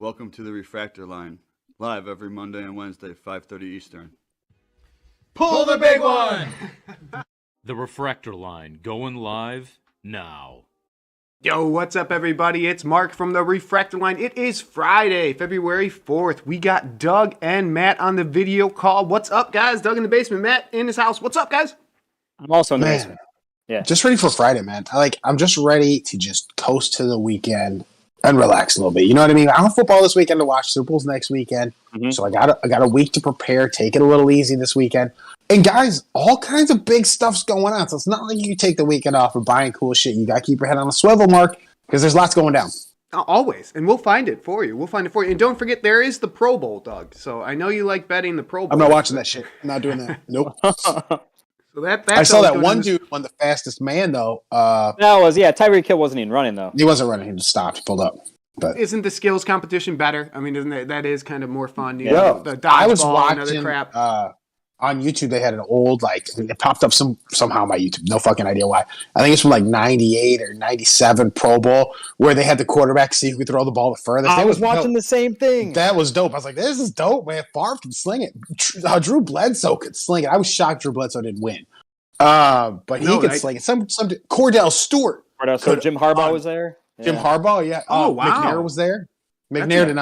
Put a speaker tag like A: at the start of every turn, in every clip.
A: Welcome to the Refractor Line, live every Monday and Wednesday, 5:30 Eastern.
B: Pull the big one!
C: The Refractor Line, going live now.
B: Yo, what's up, everybody? It's Mark from the Refractor Line. It is Friday, February 4th. We got Doug and Matt on the video call. What's up, guys? Doug in the basement, Matt in his house. What's up, guys?
D: I'm also in the basement. Yeah.
E: Just ready for Friday, man. I'm just ready to just coast to the weekend and relax a little bit. You know what I mean? I have football this weekend to watch. Super Bowl's next weekend. So I got a week to prepare, take it a little easy this weekend. And guys, all kinds of big stuff's going on. So it's not like you take the weekend off of buying cool shit. You got to keep your head on a swivel, Mark, because there's lots going down.
B: Always. And we'll find it for you. And don't forget, there is the Pro Bowl, Doug. So I know you like betting the Pro Bowl.
E: I'm not watching that shit. I'm not doing that. Nope.
B: So that's
E: I saw that one dude won the fastest man, though.
D: Tyreek Hill wasn't even running, though.
E: He wasn't running. He just stopped. He pulled up. But
B: isn't the skills competition better? I mean, isn't that is kind of more fun? You
E: yeah.
B: know, the
E: I was
B: dodgeball
E: watching
B: and other crap.
E: On YouTube, they had an old, it popped up somehow on my YouTube. No fucking idea why. I think it's from 98 or 97 Pro Bowl where they had the quarterback see who could throw the ball the furthest.
D: I was watching the same thing.
E: That was dope. I was like, this is dope, man. Favre can sling it. Drew Bledsoe could sling it. I was shocked Drew Bledsoe didn't win. But he could sling it. Some Cordell Stewart.
D: So Jim Harbaugh was there?
E: Yeah. Jim Harbaugh, yeah.
B: Oh, wow.
E: McNair was there. McNair did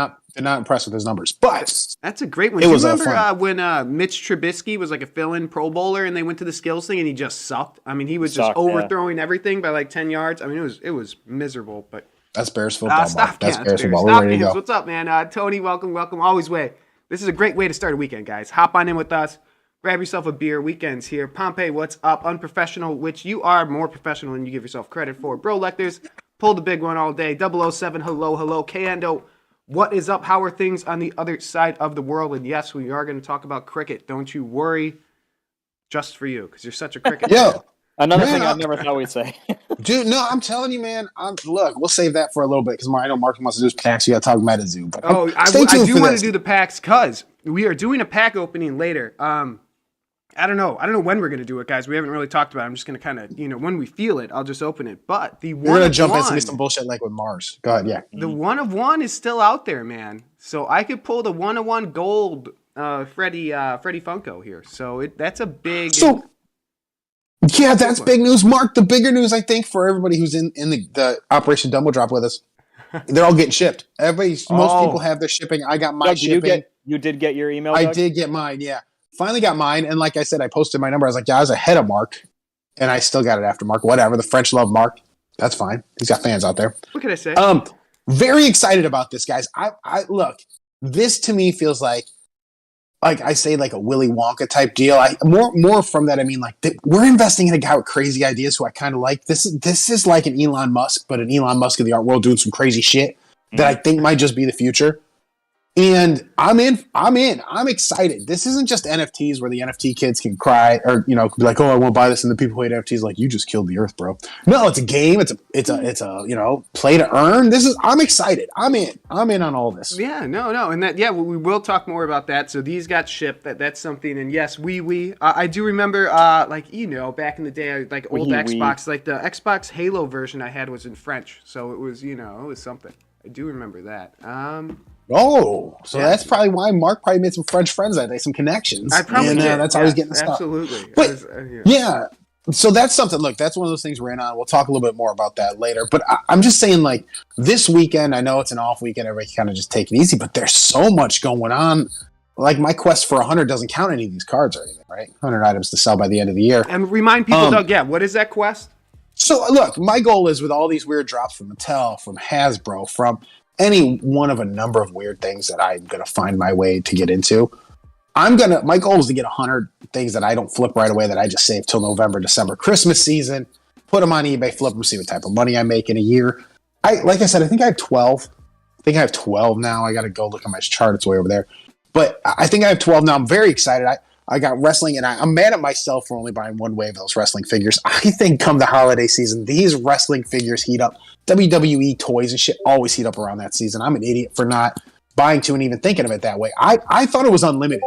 E: not impress with his numbers, but
B: that's a great one.
E: It was
B: remember when Mitch Trubisky was like a fill-in Pro Bowler and they went to the skills thing and he just sucked? I mean, he was just overthrowing everything by 10 yards. I mean, it was miserable. But
E: that's Bears football. That's Bears football.
B: We're ready to go. What's up, man? Tony, welcome. Always way. This is a great way to start a weekend, guys. Hop on in with us. Grab yourself a beer. Weekends here. Pompey, what's up? Unprofessional, which you are more professional than you give yourself credit for. Bro Lectors, pull the big one all day. 007, hello. Kando, what is up? How are things on the other side of the world? And yes, we are going to talk about cricket. Don't you worry. Just for you, because you're such a cricket fan.
D: Another thing I never thought we'd say.
E: Dude, no, I'm telling you, man. Look, we'll save that for a little bit because I know Mark wants to do his packs. You got to talk MetaZoo. But
B: I do want to do the packs because we are doing a pack opening later. I don't know when we're going to do it, guys. We haven't really talked about it. I'm just going to kind of, when we feel it, I'll just open it. But the one
E: we're going to jump into some bullshit like with Mars. Go ahead, yeah.
B: The 1 of 1 is still out there, man. So I could pull the 1 of 1 gold Freddy Funko here. So that's a big...
E: Yeah, that's big news. Mark, the bigger news, I think, for everybody who's in the Operation Dumbo Drop with us, they're all getting shipped. Most people have their shipping. I got my shipping.
D: You did get your email,
E: I
D: Doug?
E: did get mine, yeah. Finally got mine, and like I said, I posted my number. I was like, yeah, I was ahead of Mark, and I still got it after Mark. Whatever, the French love Mark. That's fine. He's got fans out there.
B: What can I say?
E: Very excited about this, guys. I look, this to me feels like I say, like a Willy Wonka type deal. More from that, I mean, we're investing in a guy with crazy ideas who I kind of like. This is like an Elon Musk, but an Elon Musk of the art world doing some crazy shit that I think might just be the future. And I'm in. I'm excited. This isn't just NFTs where the NFT kids can cry or be like, "Oh, I won't buy this," and the people who hate NFTs like, "You just killed the earth, bro." No, it's a game. It's a play to earn. I'm excited. I'm in on all this.
B: Yeah, no, and we will talk more about that. So these got shipped. That's something. And yes, I do remember back in the day, old Xbox, like the Xbox Halo version I had was in French, so it was it was something. I do remember that.
E: That's probably why Mark probably made some French friends that day, some connections.
B: I probably did.
E: That's how he's getting the stuff.
B: Absolutely.
E: But, so that's something. Look, that's one of those things we're in on. We'll talk a little bit more about that later. But I'm just saying, this weekend, I know it's an off weekend. Everybody can kind of just take it easy. But there's so much going on. Like, my quest for 100 doesn't count any of these cards or anything, right? 100 items to sell by the end of the year.
B: And remind people, Doug, what is that quest?
E: So, look, my goal is with all these weird drops from Mattel, from Hasbro, from any one of a number of weird things that I'm going to find my way to get into. My goal is to get 100 things that I don't flip right away that I just save till November, December, Christmas season, put them on eBay, flip them, see what type of money I make in a year. Like I said, I think I have 12. I think I have 12 now. I got to go look at my chart. It's way over there. But I think I have 12 now. I'm very excited. I got wrestling, and I'm mad at myself for only buying one wave of those wrestling figures. I think come the holiday season, these wrestling figures heat up. WWE toys and shit always heat up around that season. I'm an idiot for not buying two and even thinking of it that way. I thought it was unlimited.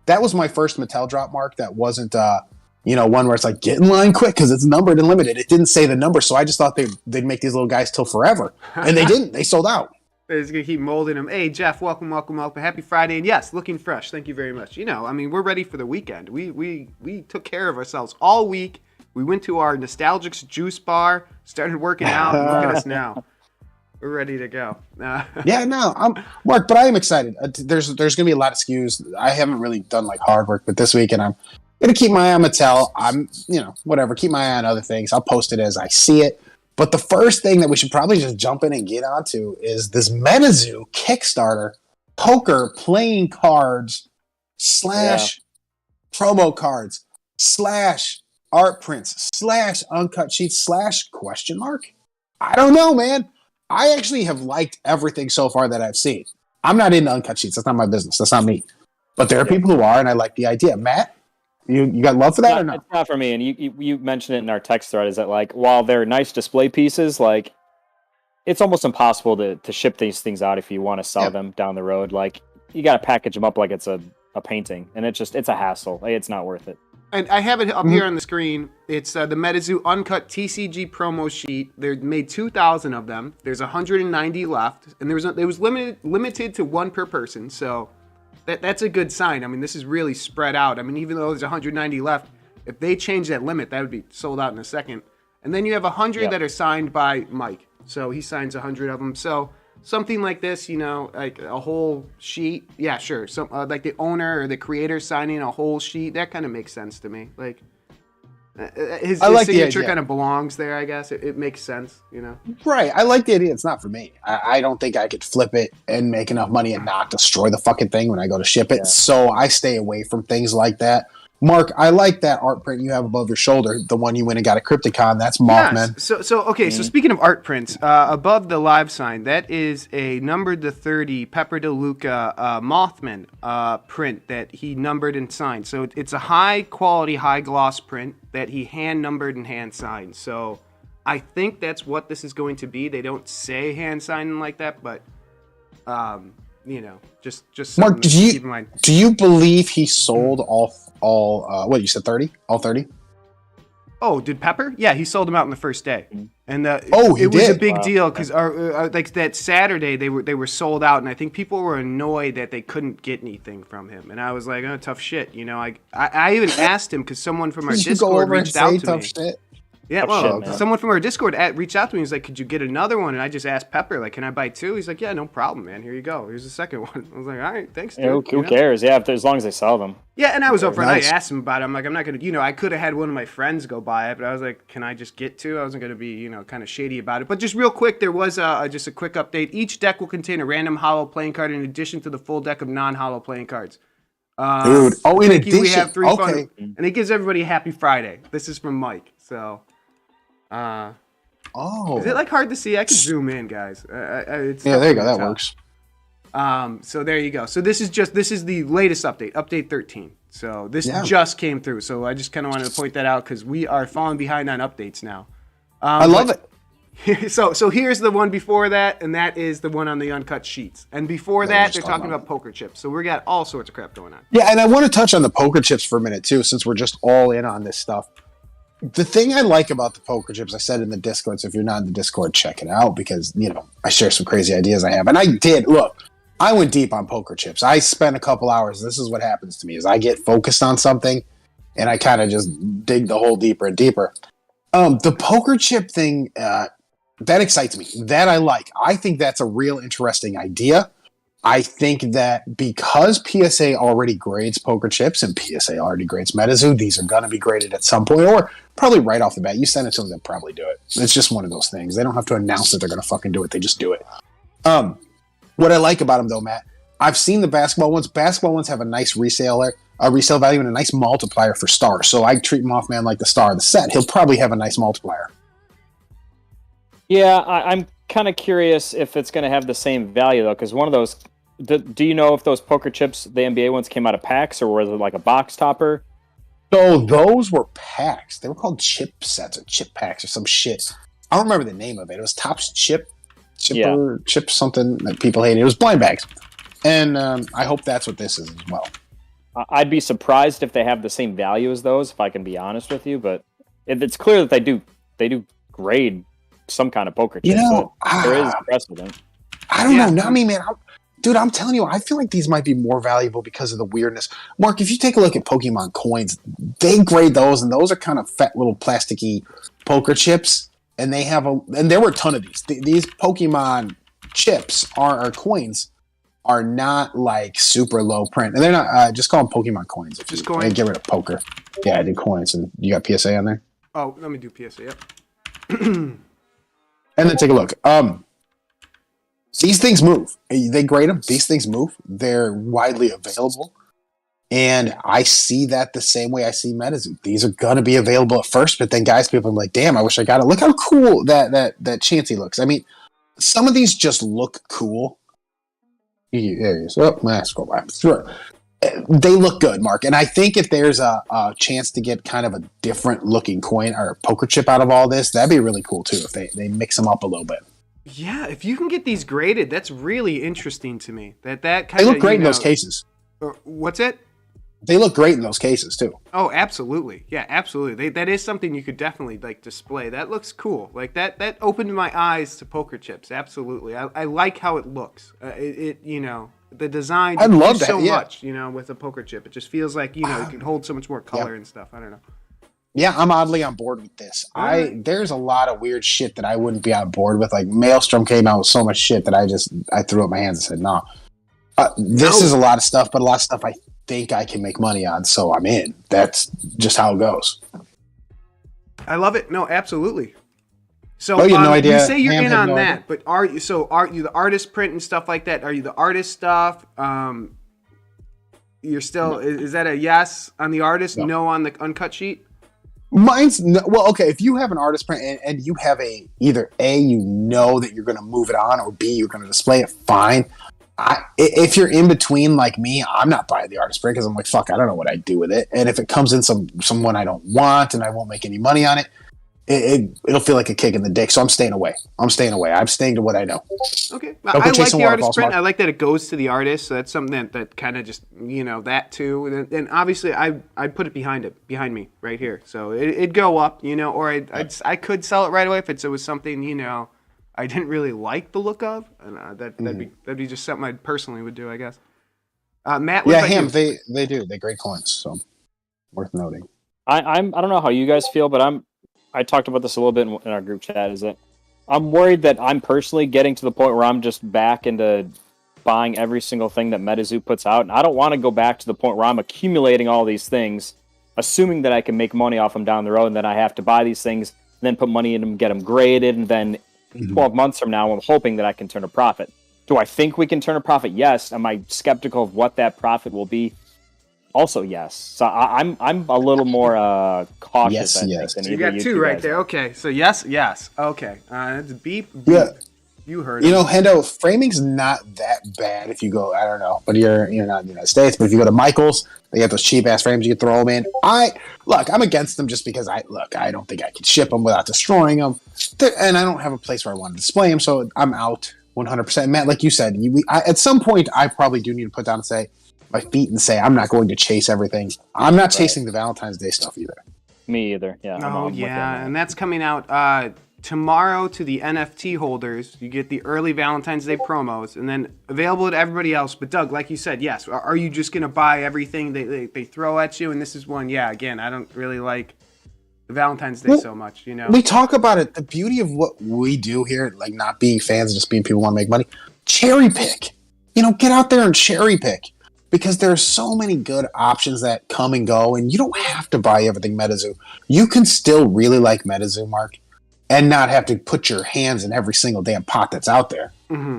E: That was my first Mattel drop, Mark. That wasn't, one where it's like, get in line quick because it's numbered and limited. It didn't say the number, so I just thought they'd make these little guys till forever. And they didn't. They sold out.
B: They're just gonna keep molding them. Hey, Jeff, welcome. Happy Friday, and yes, looking fresh. Thank you very much. You know, I mean, we're ready for the weekend. We took care of ourselves all week. We went to our nostalgic juice bar, started working out. And look at us now. We're ready to go.
E: Yeah, no, I'm Mark, but I am excited. There's gonna be a lot of SKUs. I haven't really done like hard work, but this week, and I'm gonna keep my eye on Mattel. I'm, whatever, keep my eye on other things. I'll post it as I see it. But the first thing that we should probably just jump in and get onto is this MetaZoo Kickstarter poker playing cards / promo cards / art prints / uncut sheets / question mark. I don't know, man. I actually have liked everything so far that I've seen. I'm not into uncut sheets. That's not my business. That's not me. But there are people who are, and I like the idea. Matt, you got love for that or not?
D: It's not for me. And you mentioned it in our text thread. Is that like while they're nice display pieces, like it's almost impossible to ship these things out if you want to sell them down the road. Like you got to package them up like it's a painting, and it's a hassle. Like, it's not worth it.
B: And I have it up here on the screen. It's the MetaZoo Uncut TCG promo sheet. They made 2,000 of them. There's 190 left, and it was limited to one per person. So that's a good sign. I mean, this is really spread out. I mean, even though there's 190 left, if they change that limit, that would be sold out in a second. And then you have 100 that are signed by Mike. So he signs 100 of them. So something like this, like a whole sheet. Yeah, sure. Some like the owner or the creator signing a whole sheet. That kind of makes sense to me. Like his signature kind of belongs there, I guess. It makes sense,
E: Right. I like the idea. It's not for me. I don't think I could flip it and make enough money and not destroy the fucking thing when I go to ship it. Yeah. So I stay away from things like that. Mark, I like that art print you have above your shoulder, the one you went and got at Crypticon. That's Mothman.
B: Yes. So speaking of art prints, above the live sign, that is a numbered to 30 Pepper DeLuca Mothman print that he numbered and signed. So it's a high quality, high gloss print that he hand numbered and hand signed. So I think that's what this is going to be. They don't say hand signing like that, but just
E: Mark,
B: to keep in mind.
E: Do you believe he sold all what you said, 30? All 30?
B: Oh, did Pepper? Yeah, he sold them out in the first day, and it was a big deal because like that Saturday they were sold out, and I think people were annoyed that they couldn't get anything from him, and I was like, oh, tough shit, I even asked him because someone from our Discord reached out to me.
E: Shit?
B: Yeah, someone from our Discord reached out to me. He's like, could you get another one? And I just asked Pepper, like, can I buy two? He's like, yeah, no problem, man. Here you go. Here's the second one. I was like, all right, thanks, dude.
D: Yeah, who cares? Yeah, as long as they sell them.
B: Yeah, and I was upfront. Nice. I asked him about it. I'm like, I'm not going to, I could have had one of my friends go buy it, but I was like, can I just get two? I wasn't going to be, kind of shady about it. But just real quick, there was just a quick update. Each deck will contain a random hollow playing card in addition to the full deck of non-hollow playing cards.
E: Dude, in addition.
B: We have 3 fun, and it gives everybody a happy Friday. This is from Mike, so... is it like hard to see? I can zoom in, guys.
E: There you go. That works.
B: So there you go. So this is the latest update, update 13. So this just came through. So I just kind of wanted to point that out because we are falling behind on updates now.
E: I love it.
B: So here's the one before that, and that is the one on the uncut sheets. And before that, they're talking about poker chips. So we got all sorts of crap going on.
E: Yeah, and I want to touch on the poker chips for a minute too, since we're just all in on this stuff. The thing I like about the poker chips, I said in the Discord, so if you're not in the Discord, check it out because, I share some crazy ideas I have. And I did. Look, I went deep on poker chips. I spent a couple hours. This is what happens to me is I get focused on something and I kind of just dig the hole deeper and deeper. The poker chip thing, that excites me. That I like. I think that's a real interesting idea. I think that because PSA already grades poker chips and PSA already grades MetaZoo, these are going to be graded at some point, or probably right off the bat. You send it to them, they'll probably do it. It's just one of those things. They don't have to announce that they're going to fucking do it. They just do it. What I like about them, though, Matt, I've seen the basketball ones. Basketball ones have a nice resale value and a nice multiplier for stars. So I treat Mothman like the star of the set. He'll probably have a nice multiplier.
D: Yeah, I'm kind of curious if it's going to have the same value, though, because one of those... Do you know if those poker chips, the NBA ones, came out of packs, or was it like a box topper?
E: So those were packs. They were called chip sets or chip packs or some shit. I don't remember the name of it. It was Topps chip something that people hated. It was blind bags. And I hope that's what this is as well.
D: I'd be surprised if they have the same value as those, if I can be honest with you, but it's clear that they do grade some kind of poker chip. So there is precedent.
E: I don't know. Not me, man. Dude, I'm telling you, I feel like these might be more valuable because of the weirdness. Mark, if you take a look at Pokemon coins, they grade those, and those are kind of fat little plasticky poker chips. And they have and there were a ton of these. These Pokemon chips or coins are not like super low print, and they're not. Just call them Pokemon coins.
B: Just coins.
E: Get rid of poker. Yeah, I did coins, and you got PSA on there.
B: Oh, let me do PSA. Yep.
E: And then take a look. These things move. They grade them. These things move. They're widely available. And I see that the same way I see MetaZoo. These are going to be available at first, but then people are like, damn, I wish I got it. Look how cool that Chansey looks. I mean, some of these just look cool. There he is. Oh, scroll by. Sure. They look good, Mark. And I think if there's a chance to get kind of a different looking coin or poker chip out of all this, that'd be really cool too if they mix them up a little bit.
B: Yeah, if you can get these graded, that's really interesting to me. That kind
E: They look great in those cases.
B: What's it?
E: They look great in those cases too.
B: Oh, absolutely. Yeah, absolutely. That is something you could definitely like display. That looks cool. Like that opened my eyes to poker chips. Absolutely. I like how it looks. The design.
E: I love that.
B: So much, with a poker chip. It just feels like, you can hold so much more color and stuff. I don't know.
E: Yeah, I'm oddly on board with this. There's a lot of weird shit that I wouldn't be on board with. Like Maelstrom came out with so much shit that I threw up my hands and said, no. This is a lot of stuff, but a lot of stuff I think I can make money on, so I'm in. That's just how it goes.
B: I love it. No, absolutely. So
E: you have no idea.
B: You say you're in on that,
E: idea.
B: but are you the artist print and stuff like that? Are you the artist stuff? You're still is that a yes on the artist, no on the uncut sheet?
E: Mine's okay. If you have an artist print and you have either A, that you're going to move it on, or B, you're going to display it, fine. If you're in between like me, I'm not buying the artist print because I'm like, fuck, I don't know what I'd do with it. And if it comes in someone I don't want and I won't make any money on it, it'll feel like a kick in the dick. So I'm staying away. I'm staying to what I know.
B: Okay. I like the artist print. I like that it goes to the artist. So that's something that kind of just, that too. And obviously I'd put it behind me right here. So it'd go up, or I could sell it right away if it was something, I didn't really like the look of. And that'd be just something I personally would do, I guess. Matt, what about you?
E: They do. They grade coins. So worth noting.
D: I don't know how you guys feel, but I talked about this a little bit in our group chat, is that I'm worried that I'm personally getting to the point where I'm just back into buying every single thing that MetaZoo puts out. And I don't want to go back to the point where I'm accumulating all these things, assuming that I can make money off them down the road, and then I have to buy these things, and then put money in them, get them graded, and then 12 months from now, I'm hoping that I can turn a profit. Do I think we can turn a profit? Yes. Am I skeptical of what that profit will be? Also, yes. So I'm a little more cautious.
E: Yes.
B: So you got two right there. Okay. So yes. Okay. It's beep.
E: Yeah.
B: You heard.
E: Hendo, framing's not that bad if you go. I don't know, but you're not in the United States. But if you go to Michael's, they have those cheap ass frames you can throw them in. I'm against them just because I don't think I could ship them without destroying them, and I don't have a place where I want to display them, so I'm out 100%. Matt, like you said, at some point I probably do need to put down my feet and say I'm not going to chase everything. I'm not chasing the Valentine's Day stuff either.
D: Me either. Yeah.
B: Oh yeah, and that's coming out tomorrow to the NFT holders. You get the early Valentine's Day promos, and then available to everybody else. But Doug, like you said, yes. Are you just gonna buy everything they throw at you? And this is one. Yeah. Again, I don't really like the Valentine's Day so much.
E: We talk about it. The beauty of what we do here, like not being fans, just being people who want to make money. Cherry pick. Get out there and cherry pick. Because there are so many good options that come and go, and you don't have to buy everything MetaZoo. You can still really like MetaZoo, Mark, and not have to put your hands in every single damn pot that's out there.
B: Mm-hmm.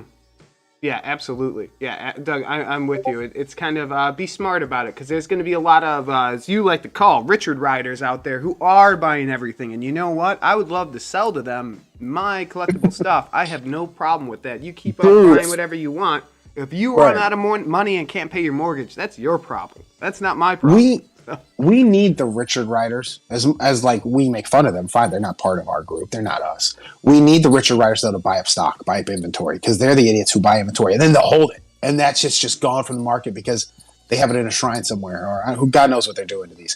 B: Yeah, absolutely. Yeah, Doug, I'm with you. It's kind of be smart about it, because there's going to be a lot of, as you like to call, Richard Riders out there who are buying everything. And you know what? I would love to sell to them my collectible stuff. I have no problem with that. You keep on buying whatever you want. If you run out of money and can't pay your mortgage, that's your problem. That's not my problem.
E: We need the Richard Riders as like we make fun of them. Fine, they're not part of our group. They're not us. We need the Richard Riders though to buy up stock, buy up inventory, because they're the idiots who buy inventory and then they'll hold it, and that's just gone from the market because they have it in a shrine somewhere, or who God knows what they're doing to these.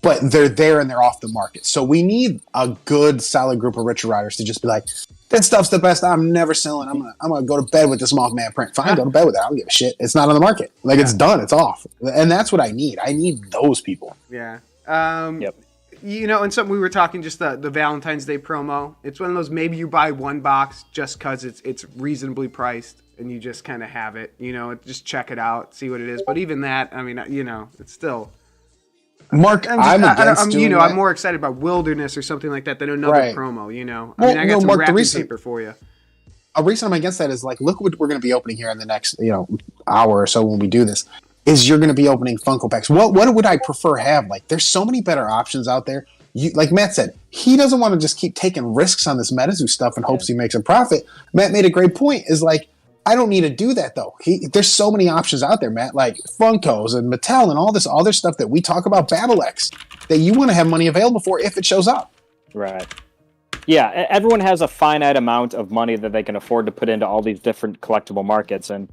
E: but they're there and they're off the market. So we need a good, solid group of Richard riders to just be like, that stuff's the best. I'm never selling. I'm gonna go to bed with this Mothman print. Fine, go to bed with it. I don't give a shit. It's not on the market. Like it's done. It's off. And that's what I need. I need those people.
B: Yeah.
D: Yep.
B: You know, and something we were talking, just the Valentine's Day promo. It's one of those, maybe you buy one box just because it's reasonably priced and you just kind of have it. You know, just check it out, see what it is. But even that, I mean, you know, it's still.
E: Mark,
B: I'm more excited about Wilderness or something like that than another promo. You know, I mean, I got some
E: Mark,
B: wrapping paper for you.
E: A reason I'm against that is like, look what we're going to be opening here in the next hour or so when we do this. Is you're going to be opening Funko packs. What would I prefer have? Like, there's so many better options out there. Like Matt said, he doesn't want to just keep taking risks on this MetaZoo stuff and hopes he makes a profit. Matt made a great point. Is like, I don't need to do that though. There's so many options out there, Matt, like Funkos and Mattel and all this other stuff that we talk about, Babble X, that you want to have money available for if it shows up.
D: Right. Yeah, everyone has a finite amount of money that they can afford to put into all these different collectible markets. And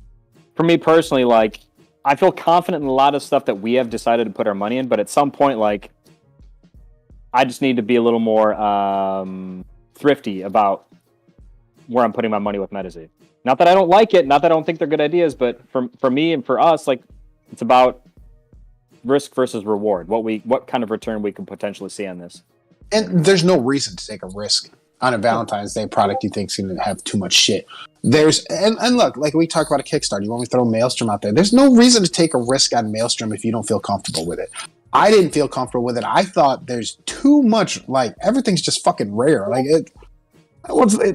D: for me personally, like, I feel confident in a lot of stuff that we have decided to put our money in, but at some point, like, I just need to be a little more thrifty about where I'm putting my money with MetaZoo. Not that I don't like it, not that I don't think they're good ideas, but for me and for us, like, it's about risk versus reward. What kind of return we can potentially see on this.
E: And there's no reason to take a risk on a Valentine's Day product you think's going to have too much shit. And look, like we talk about a Kickstarter, you want me to throw Maelstrom out there. There's no reason to take a risk on Maelstrom if you don't feel comfortable with it. I didn't feel comfortable with it. I thought there's too much, like, everything's just fucking rare. Like,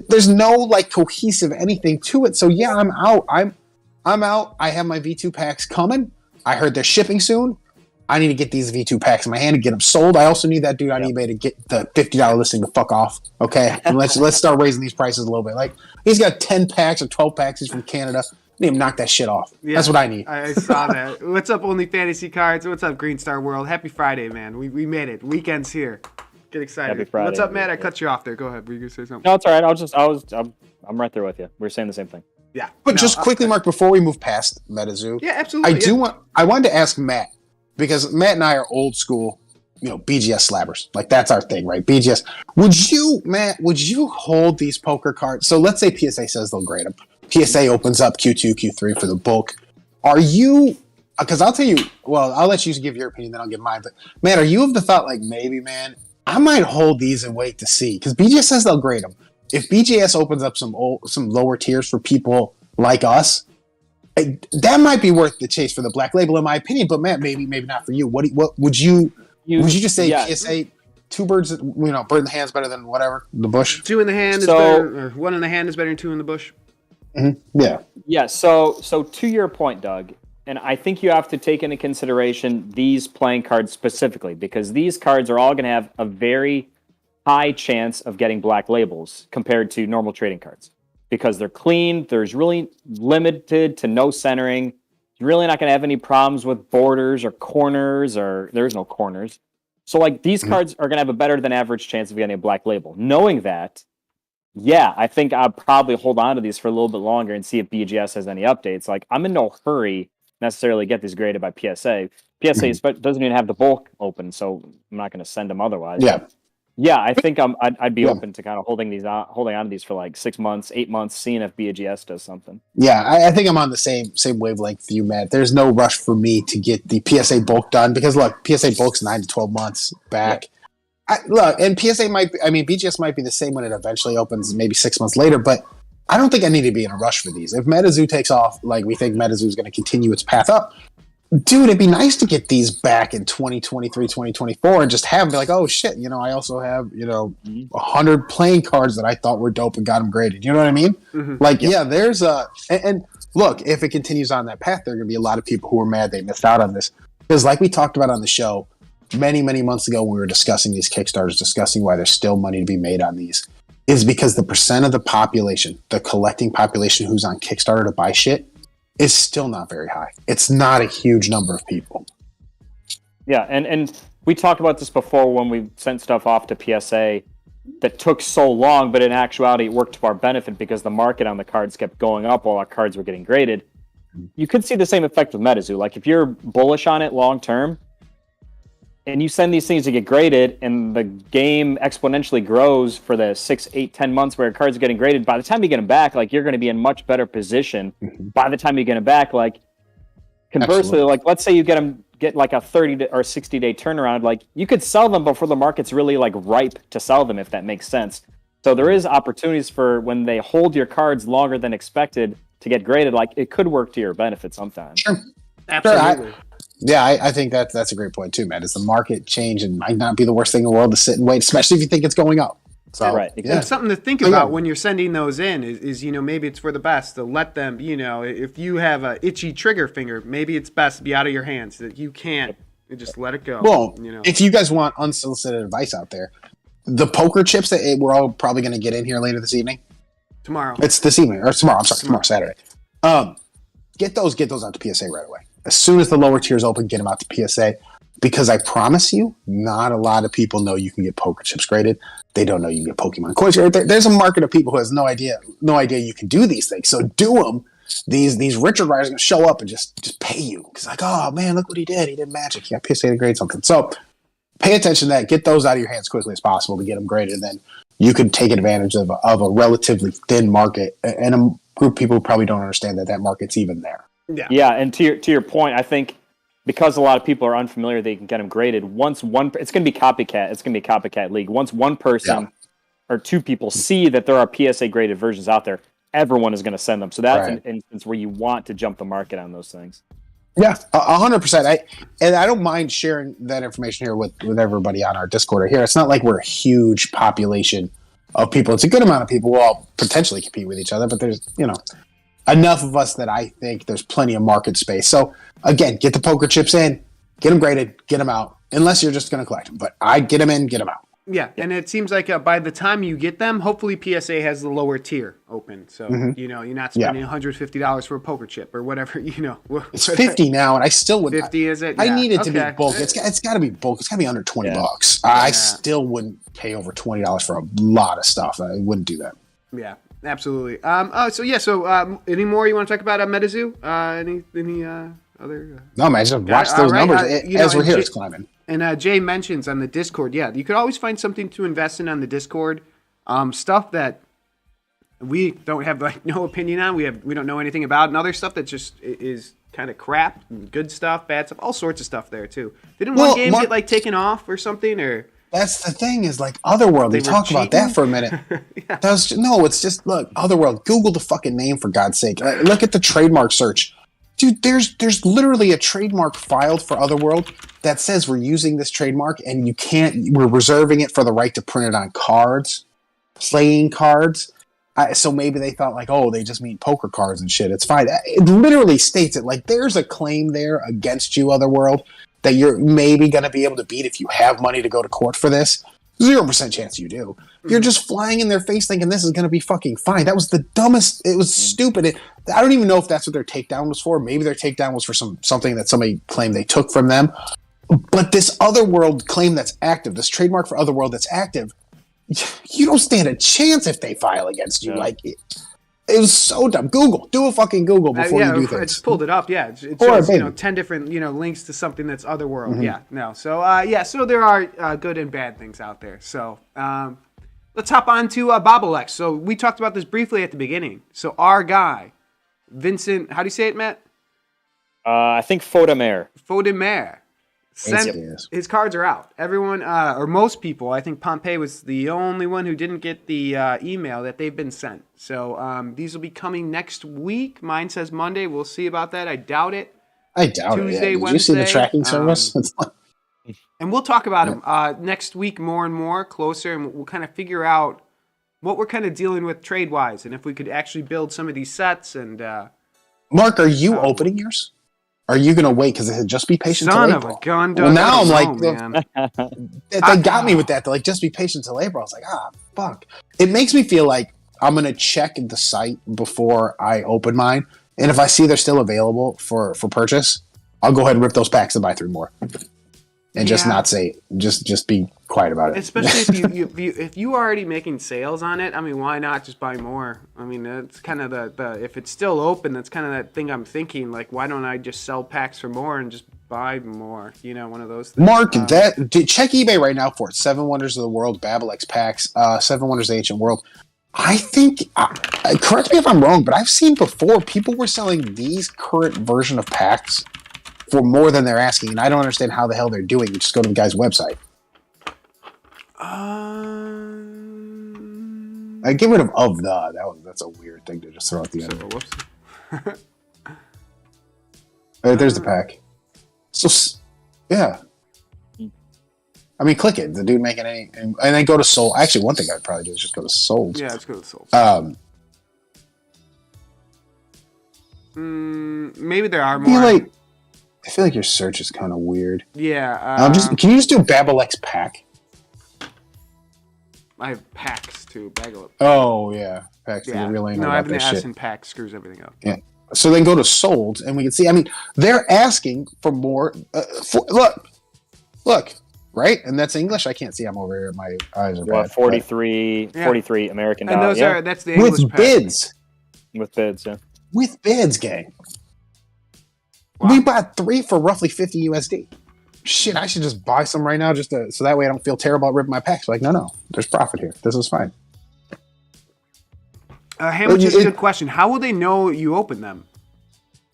E: there's no, like, cohesive anything to it. So yeah, I'm out. I'm out. I have my V2 packs coming. I heard they're shipping soon. I need to get these V2 packs in my hand and get them sold. I also need that dude on eBay to get the $50 listing to fuck off. Okay, and let's start raising these prices a little bit. Like, he's got 10 packs or 12 packs. He's from Canada. I need him to knock that shit off. Yeah, that's what I need.
B: I saw that. What's up, Only Fantasy Cards? What's up, Green Star World? Happy Friday, man. We made it. Weekend's here. Get excited.
D: Happy Friday.
B: What's up, Matt? I cut you off there. Go ahead. Were you gonna say something?
D: No, it's all right. I'm right there with you. We're saying the same thing.
B: Yeah.
E: But just quickly, Mark, before we move past MetaZoo,
B: yeah, absolutely.
E: I wanted to ask Matt, because Matt and I are old school, BGS slabbers. Like, that's our thing, right? BGS. Would you hold these poker cards? So let's say PSA says they'll grade them. PSA opens up Q2, Q3 for the bulk. Are you, because I'll tell you, well, I'll let you give your opinion, then I'll give mine. But Matt, are you of the thought, like, maybe, man, I might hold these and wait to see? Because BGS says they'll grade them. If BGS opens up some lower tiers for people like us, that might be worth the chase for the Black Label, in my opinion. But Matt, maybe not for you. What would you just say? PSA, two birds, bird in the hand's better than whatever the bush.
B: Two in the hand is better, or one in the hand is better than two in the bush.
E: Mm-hmm. Yeah.
D: Yeah. So to your point, Doug, and I think you have to take into consideration these playing cards specifically, because these cards are all going to have a very high chance of getting Black Labels compared to normal trading cards. Because they're clean, there's really limited to no centering. You're really not going to have any problems with borders or corners, or there's no corners. So, like, these cards are going to have a better than average chance of getting a Black Label. Knowing that, yeah, I think I'll probably hold on to these for a little bit longer and see if BGS has any updates. Like, I'm in no hurry necessarily get these graded by PSA. PSA doesn't even have the bulk open, so I'm not going to send them otherwise.
E: Yeah.
D: Yeah, I think I'd be open to kind of holding on to these for like 6 months, 8 months, seeing if BGS does something.
E: Yeah, I think I'm on the same wavelength with you, Matt. There's no rush for me to get the PSA bulk done, because look, PSA bulk's 9 to 12 months back. Yeah. And BGS might be the same when it eventually opens, maybe 6 months later, but I don't think I need to be in a rush for these. If MetaZoo takes off, like we think MetaZoo is going to continue its path up, dude, it'd be nice to get these back in 2023, 2024 and just have them be like, oh shit, I also have, 100 playing cards that I thought were dope and got them graded. You know what I mean? Mm-hmm. Like, yeah, there's and look, if it continues on that path, there are going to be a lot of people who are mad they missed out on this. Because like we talked about on the show many, many months ago when we were discussing these Kickstarters, discussing why there's still money to be made on these, is because the percent of the population, the collecting population who's on Kickstarter to buy shit, is still not very high. It's not a huge number of people.
D: Yeah, and we talked about this before when we sent stuff off to PSA that took so long, but in actuality it worked to our benefit because the market on the cards kept going up while our cards were getting graded. You could see the same effect with MetaZoo. Like, if you're bullish on it long term, and you send these things to get graded, and the game exponentially grows for the 6, 8, 10 months where cards are getting graded. By the time you get them back, like you're going to be in much better position. By the time you get them back, like conversely,
E: Absolutely.
D: like let's say you get like a 30 or 60-day turnaround, like you could sell them before the market's really like ripe to sell them, if that makes sense. So there is opportunities for when they hold your cards longer than expected to get graded. Like it could work to your benefit sometimes.
E: Sure.
B: Absolutely.
E: I think that's a great point too, Matt. Is the market change and might not be the worst thing in the world to sit and wait, especially if you think it's going up. So,
D: Right,
E: yeah.
B: And something to think about when you're sending those in is maybe it's for the best to let them, if you have a itchy trigger finger, maybe it's best to be out of your hands, that you can't just let it go.
E: Well, if you guys want unsolicited advice out there, the poker chips that we're all probably going to get in here later this evening.
B: Tomorrow.
E: It's this evening or tomorrow. I'm sorry, tomorrow Saturday. Get those out to PSA right away. As soon as the lower tiers open, get them out to PSA. Because I promise you, not a lot of people know you can get poker chips graded. They don't know you can get Pokemon coins graded. There's a market of people who has no idea you can do these things. So do them. These richer guys are going to show up and just pay you. Because like, oh man, look what he did. He did magic. He got PSA to grade something. So pay attention to that. Get those out of your hands as quickly as possible to get them graded. And then you can take advantage of a relatively thin market and a group of people who probably don't understand that market's even there.
D: Yeah, and to your point, I think because a lot of people are unfamiliar, they can get them graded. It's going to be copycat. It's going to be copycat league. Once one person or two people see that there are PSA graded versions out there, everyone is going to send them. So that's an instance where you want to jump the market on those things.
E: Yeah, 100%. I don't mind sharing that information here with everybody on our Discord here. It's not like we're a huge population of people. It's a good amount of people who all potentially compete with each other, but there's, enough of us that I think there's plenty of market space. So again, get the poker chips in, get them graded, get them out, unless you're just going to collect them. But I get them in, get them out.
B: Yeah, and it seems like by the time you get them, hopefully PSA has the lower tier open. So, you're not spending $150 for a poker chip or whatever,
E: It's 50 now, and I still wouldn't.
B: 50 is it?
E: I
B: Yeah.
E: need it to be
B: Okay.
E: bulk. It's got to be bulk. It's got to be under $20. I still wouldn't pay over $20 for a lot of stuff. I wouldn't do that.
B: Yeah, absolutely. So any more you want to talk about MetaZoo? Any other?
E: No, man, just watch those numbers. As we're here, it's climbing.
B: And Jay mentions on the Discord, you could always find something to invest in on the Discord. Stuff that we don't have no opinion on. We don't know anything about, and other stuff that just is kind of crap. Good stuff, bad stuff, all sorts of stuff there too. Didn't one game get taken off or something? Or
E: that's the thing is Otherworld. We talked about that for a minute. It's just look Otherworld. Google the fucking name for God's sake. Look at the trademark search. Dude, there's literally a trademark filed for Otherworld that says we're using this trademark and we're reserving it for the right to print it on cards, playing cards. So maybe they thought they just mean poker cards and shit. It's fine. It literally states it. There's a claim there against you, Otherworld, that you're maybe going to be able to beat if you have money to go to court for this. 0% chance you do. You're just flying in their face thinking this is going to be fucking fine. That was the dumbest. It was stupid. I don't even know if that's what their takedown was for. Maybe their takedown was for something that somebody claimed they took from them. But this Otherworld claim that's active, this trademark for Otherworld that's active, you don't stand a chance if they file against you. It was so dumb. Do a fucking Google before you do things.
B: I just pulled it up. Yeah, it shows 10 different links to something that's Otherworld.
E: Mm-hmm.
B: Yeah, no. So there are good and bad things out there. So let's hop on to Babble X. So we talked about this briefly at the beginning. So our guy, Vincent, how do you say it, Matt?
D: I think Fodemer.
B: His cards are out. Everyone, or most people, I think Pompey was the only one who didn't get the email that they've been sent. So these will be coming next week. Mine says Monday. We'll see about that. I doubt it. Tuesday,
E: Did
B: Wednesday.
E: you see the tracking service?
B: And we'll talk about them next week more and more closer, and we'll kind of figure out what we're kind of dealing with trade-wise, and if we could actually build some of these sets. And
E: Mark, are you opening yours? Are you going to wait? Because it said just be patient till April.
B: Son of a gun.
E: Well, now I'm
B: man.
E: They got me with that. They're like, just be patient till April. I was like, fuck. It makes me feel like I'm going to check the site before I open mine. And if I see they're still available for purchase, I'll go ahead and rip those packs and buy 3 more. And just not say, just be quiet about it.
B: Especially if you are already making sales on it. I mean, why not just buy more? I mean, that's kind of the if it's still open, that's kind of that thing I'm thinking. Like, why don't I just sell packs for more and just buy more? You know, one of those things.
E: Mark, check eBay right now for it. 7 Wonders of the World, Babble X packs, 7 Wonders of the Ancient World. I think, correct me if I'm wrong, but I've seen before people were selling these current version of packs for more than they're asking, and I don't understand how the hell they're doing it. Just go to the guy's website. I get rid of that's a weird thing to just throw at the end.
B: Whoops.
E: There's the pack. So, yeah. I mean, click it. The dude making any, and then go to Sold. Actually, one thing I'd probably do is just go to Sold.
B: Yeah, let's go to Sold. Maybe there are more.
E: I feel like your search is kind of weird.
B: Yeah.
E: Can you just do Babble X pack?
B: I have packs too. Bagel.
E: Oh yeah, packs.
B: Yeah.
E: Really
B: No, I have an S in pack. Screws everything up.
E: Yeah. So then go to Sold, and we can see. I mean, they're asking for more. Look, right? And that's English. I can't see. I'm over here. My eyes are bad.
D: 43 American
B: And
D: dollars.
B: those that's the English
E: with
B: pack.
E: bids.
D: With bids, yeah.
E: With bids, gang.
B: Wow.
E: We bought 3 for roughly 50 USD. Shit, I should just buy some right now so that way I don't feel terrible about ripping my packs. Like, no, there's profit here. This is fine.
B: Ham, which is a good question. How will they know you open them?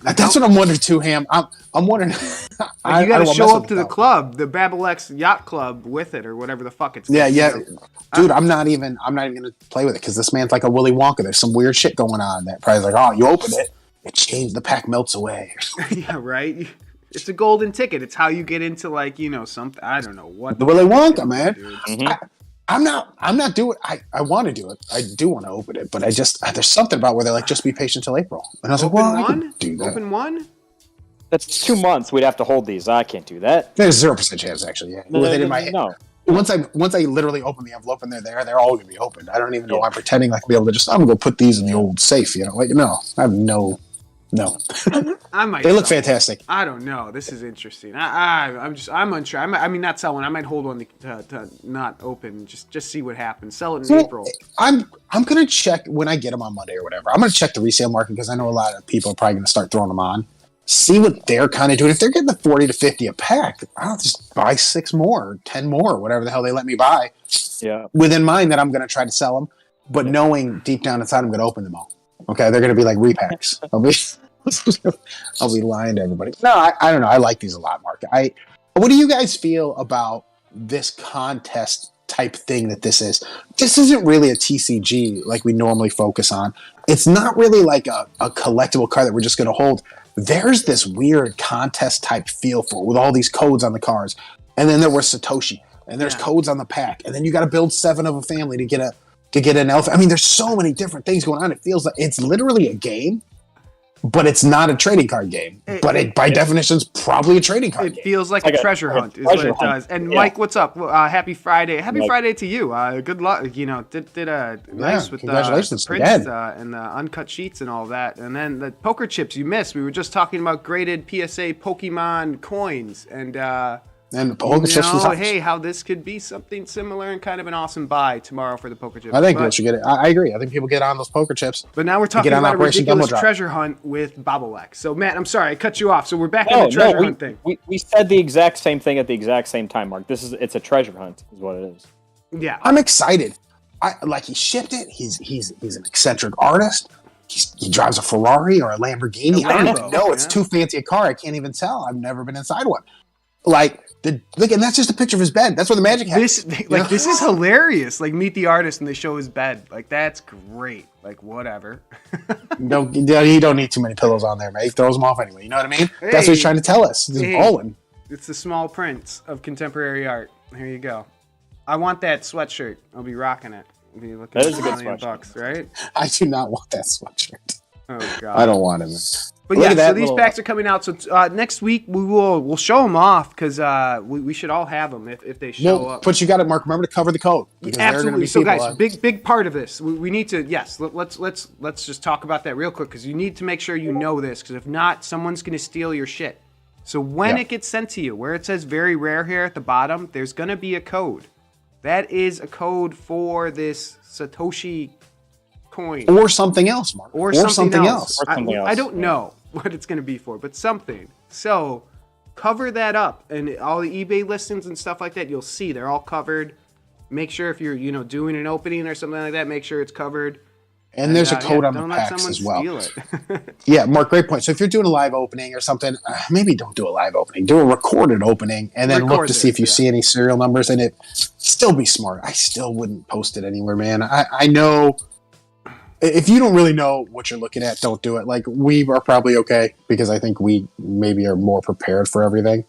E: That's what I'm wondering too, Ham. I'm wondering.
B: You got to show up to the club, the Babble X Yacht Club, with it or whatever the fuck it's.
E: Yeah. Dude, I'm not even gonna play with it because this man's like a Willy Wonka. There's some weird shit going on. That probably like, oh, you open it, it changed. The pack melts away.
B: Yeah, right. It's a golden ticket. It's how you get into something. I don't know what.
E: The Willy Wonka, man.
D: Mm-hmm.
E: I'm not doing. I want to do it. I do want to open it, but I just there's something about where they're like, just be patient till April. And I was
B: Open
E: like, well,
B: one?
E: I can do that.
B: Open one?
D: That's 2 months. We'd have to hold these. I can't do that.
E: There's 0% chance actually. Yeah, with it in my head.
D: No.
E: Once I literally open the envelope and they're all gonna be opened. I don't even know why I'm pretending like I'll be able to I'm gonna go put these in the old safe. Like no, I have no.
B: I might.
E: They look fantastic.
B: I don't know. This is interesting. I'm unsure. I mean, not sell one. I might hold one to not open. Just see what happens. Sell it in April.
E: I'm gonna check when I get them on Monday or whatever. I'm gonna check the resale market because I know a lot of people are probably gonna start throwing them on. See what they're kind of doing. If they're getting the 40 to 50 a pack, I'll just buy 6 more, 10 more, whatever the hell they let me buy.
D: Yeah.
E: Within mind that I'm gonna try to sell them, but knowing deep down inside I'm gonna open them all. Okay, they're gonna be like repacks. I'll be lying to everybody. No, I don't know. I like these a lot, Mark. What do you guys feel about this contest type thing that this is? This isn't really a TCG like we normally focus on. It's not really like a collectible card that we're just going to hold. There's this weird contest type feel for it with all these codes on the cards. And then there was Satoshi. And there's codes on the pack. And then you got to build 7 of a family to get an elf. I mean, there's so many different things going on. It feels like it's literally a game. But it's not a trading card game. But it, by definition, is probably a trading card game.
B: It feels like a treasure hunt is what it does. And Mike, what's up? Happy Friday. Happy Friday to you. Good luck. Did nice with
E: congratulations
B: the prints and the uncut sheets and all that. And then the poker chips you missed. We were just talking about graded PSA Pokemon coins. And
E: the poker chips was
B: hey, how this could be something similar and kind of an awesome buy tomorrow for the poker chips.
E: I think people should get it. I agree. I think people get on those poker chips.
B: But now we're talking about a ridiculous treasure hunt with Babble X. So, Matt, I'm sorry, I cut you off. So we're back in the treasure hunt thing.
D: We said the exact same thing at the exact same time, Mark. It's a treasure hunt, is what it is.
B: Yeah,
E: I'm excited. He shipped it. He's an eccentric artist. He drives a Ferrari or a Lamborghini. I don't even know. It's too fancy a car. I can't even tell. I've never been inside one. Look, and that's just a picture of his bed. That's where the magic happens.
B: This is hilarious. Like, meet the artist and they show his bed. Like, that's great. Like, whatever.
E: You don't need too many pillows on there, man. He throws them off anyway. You know what I mean? That's what he's trying to tell us. He's balling.
B: It's the small prints of contemporary art. Here you go. I want that sweatshirt. I'll be rocking it.
D: That is a good sweatshirt,
B: right?
E: I do not want that sweatshirt.
B: Oh God.
E: I don't want it.
B: But yeah, so these packs are coming out. So next week we'll show them off because we should all have them if they show up.
E: But you got it, Mark. Remember to cover the code.
B: Absolutely. So guys, big part of this. We need to let's just talk about that real quick because you need to make sure you know this because if not, someone's gonna steal your shit. So when it gets sent to you, where it says very rare here at the bottom, there's gonna be a code. That is a code for this Satoshi coin.
E: Or something else, Mark.
B: Or something else.
D: Or something else,
B: I don't
D: yeah.
B: know what it's going to be for, but something. So cover that up, and all the eBay listings and stuff like that, you'll see they're all covered. Make sure if you're doing an opening or something like that, make sure it's covered.
E: And there's a code on
B: don't
E: the
B: let
E: packs
B: someone
E: as well.
B: steal it.
E: Yeah, Mark, great point. So if you're doing a live opening or something, maybe don't do a live opening. Do a recorded opening and then look to see if you see any serial numbers in it. Still be smart. I still wouldn't post it anywhere, man. I know if you don't really know what you're looking at, don't do it. Like, we are probably okay because I think we maybe are more prepared for everything.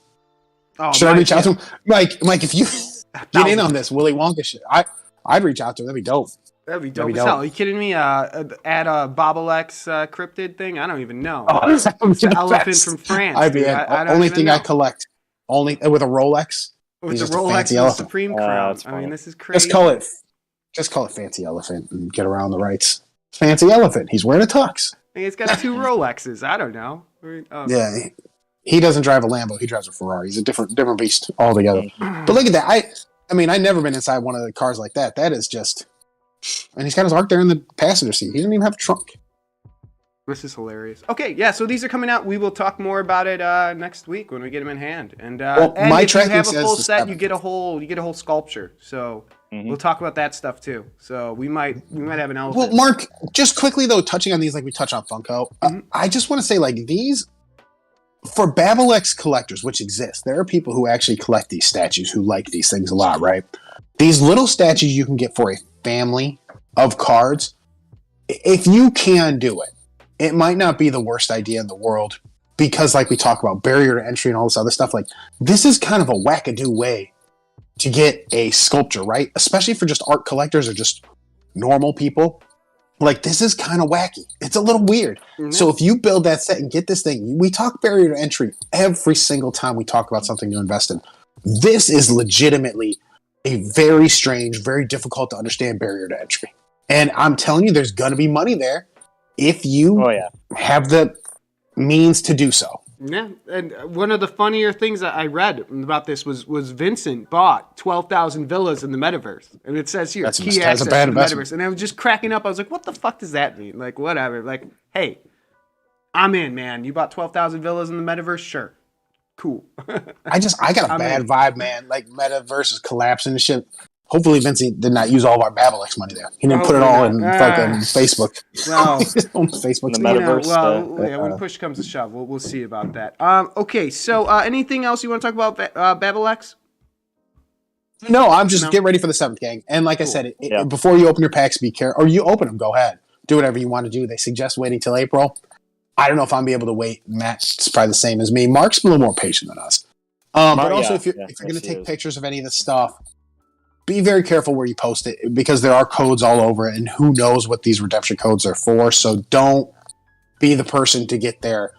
B: Oh,
E: Should I reach out to him? Mike, if you get in on this Willy Wonka shit, I'd reach out to him. That'd be dope.
B: That'd be dope as hell. Are you kidding me? Add a Babble X cryptid thing? I don't even know.
E: Oh,
B: It's an elephant from France.
E: I'd be
B: dude. I don't
E: only
B: even
E: thing
B: know.
E: I collect. Only with a Rolex.
B: With
E: He's
B: the
E: just a
B: Rolex
E: fancy
B: and the
E: elephant.
B: Supreme Crown.
D: that's
B: I mean,
D: funny.
B: this is crazy.
E: Just call it fancy elephant and get around the rights. Fancy elephant. He's wearing a tux.
B: It's got 2 Rolexes. I don't know.
E: Yeah. He doesn't drive a Lambo. He drives a Ferrari. He's a different beast altogether. But look at that. I mean, I've never been inside one of the cars like that. That is just. And he's got his art there in the passenger seat. He doesn't even have a trunk.
B: This is hilarious. Okay, yeah, so these are coming out. We will talk more about it next week when we get them in hand. And, and
E: my
B: if you
E: tracking
B: have a
E: says
B: full
E: the
B: set,
E: 7th.
B: you get a whole sculpture. So we'll talk about that stuff too. So we might have an elephant.
E: Well, Mark, just quickly though, touching on these like we touch on Funko, I just want to say like these for Babble X collectors, which exist, there are people who actually collect these statues who like these things a lot, right? These little statues you can get for a family of cards. If you can do it, it might not be the worst idea in the world because, like we talk about barrier to entry and all this other stuff, like this is kind of a wackadoo way to get a sculpture, right? Especially for just art collectors or just normal people. Like, this is kind of wacky. It's a little weird. So if you build that set and get this thing, we talk barrier to entry every single time we talk about something to invest in. This is legitimately a very strange, very difficult to understand barrier to entry. And I'm telling you, there's going to be money there if you have the means to do so.
B: Yeah, and one of the funnier things that I read about this was Vincent bought 12,000 villas in the metaverse, and it says here
E: That's
B: key
E: a
B: access
E: bad
B: to the
E: investment.
B: metaverse, and I was just cracking up. I was like, "What the fuck does that mean?" Like, whatever. Like, hey, I'm in, man. You bought 12,000 villas in the metaverse? Sure, cool.
E: I got a bad vibe, man. Like metaverse is collapsing and shit. Hopefully, Vincent did not use all of our Babble X money there. He didn't put it all in fucking Facebook.
B: Well,
E: Facebook.
D: The metaverse.
B: When push comes to shove, we'll see about that. Okay, so anything else you want to talk about Babble X?
E: No, I'm just get ready for the 7th, gang. And like I said, before you open your packs, be careful. Or you open them, go ahead. Do whatever you want to do. They suggest waiting till April. I don't know if I'm be able to wait. Matt's probably the same as me. Mark's a little more patient than us. But also, if you're going to take pictures of any of this stuff, be very careful where you post it because there are codes all over it, and who knows what these redemption codes are for. So don't be the person to get their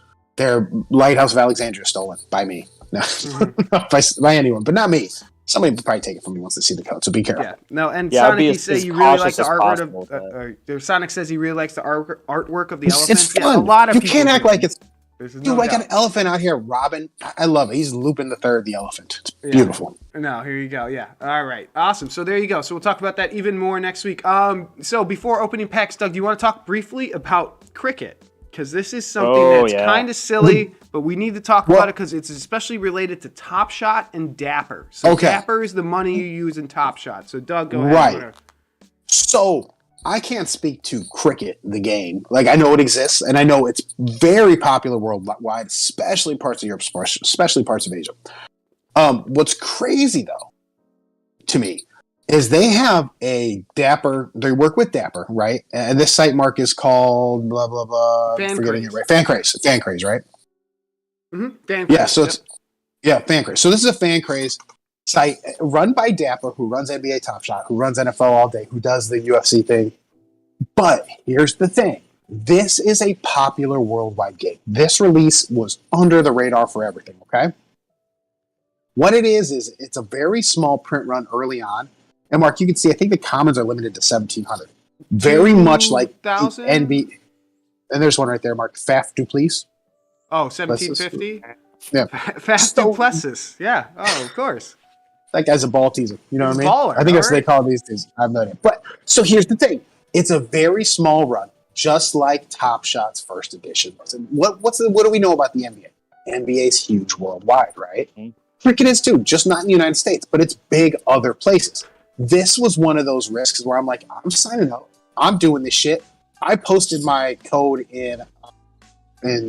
E: Lighthouse of Alexandria stolen by me. No, by anyone, but not me. Somebody will probably take it from me once they see the code. So be careful.
B: Yeah. No, and Sonic, you say you really like the artwork of. Sonic says he really likes the artwork of the elephant.
E: It's fun.
B: Yeah, a lot of
E: you
B: people
E: can't act like it's.
B: Dude,
E: I got an elephant out here, Robin. I love it. He's Lupin the Third, the elephant. It's beautiful.
B: No, here you go. Yeah. All right. Awesome. So there you go. So we'll talk about that even more next week. So before opening packs, Doug, do you want to talk briefly about cricket? Because this is something that's kind of silly, but we need to talk about it because it's especially related to Top Shot and Dapper. So Dapper is the money you use in Top Shot. So Doug, go ahead.
E: Right. So I can't speak to cricket, the game. Like, I know it exists, and I know it's very popular worldwide, especially parts of Europe, especially parts of Asia. What's crazy, though, to me, is they have a Dapper. They work with Dapper, right? And this site, Mark, is called blah, blah, blah. Forgetting it right. Fan Craze, right?
B: Mm-hmm. Fan Craze.
E: Yeah, so it's Fan Craze. So this is a Fan Craze site run by Dapper, who runs NBA Top Shot, who runs NFL All Day, who does the UFC thing. But here's the thing. This is a popular worldwide game. This release was under the radar for everything, okay? What it is it's a very small print run early on. And Mark, you can see, I think the commons are limited to 1,700. Very much like NB. And there's one right there, Mark. Faf Duplessis.
B: Oh, 1750?
E: Yeah.
B: Faf Duplessis. Yeah. Oh, of course.
E: That guy's a ball teaser. You know
B: He's
E: what
B: a
E: I mean?
B: baller,
E: I think that's what
B: alright.
E: they call these days. I have no idea. But so here's the thing: it's a very small run, just like Top Shot's first edition was. And what do we know about the NBA? NBA's huge worldwide, right? Cricket is too, just not in the United States, but it's big other places. This was one of those risks where I'm like, I'm signing up. I'm doing this shit. I posted my code in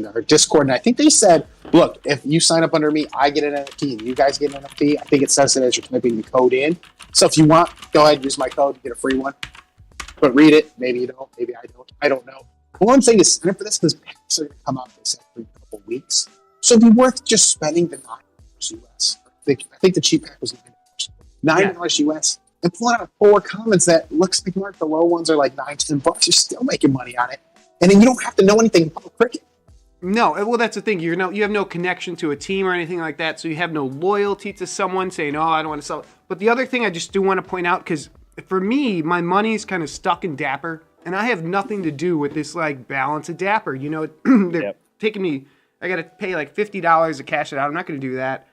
E: our Discord, and I think they said, look, if you sign up under me, I get an NFT, and you guys get an NFT. I think it says it as you're typing the code in. So if you want, go ahead and use my code, you get a free one. But read it. Maybe you don't. Maybe I don't. I don't know. One thing is sign up for this because packs are going to come out, they said, for a couple weeks. So it'd be worth just spending the $9 US. I think the cheap pack was $9. $9 US. And pulling out 4 commons that looks like Mark, the low ones are like $9-10. You're still making money on it. And then you don't have to know anything about cricket.
B: No, well, that's the thing. You have no connection to a team or anything like that, so you have no loyalty to someone saying, "Oh, I don't want to sell it." But the other thing I just do want to point out, because for me, my money's kind of stuck in Dapper, and I have nothing to do with this like balance of Dapper. You know, they're taking me. I got to pay like $50 to cash it out. I'm not going to do that.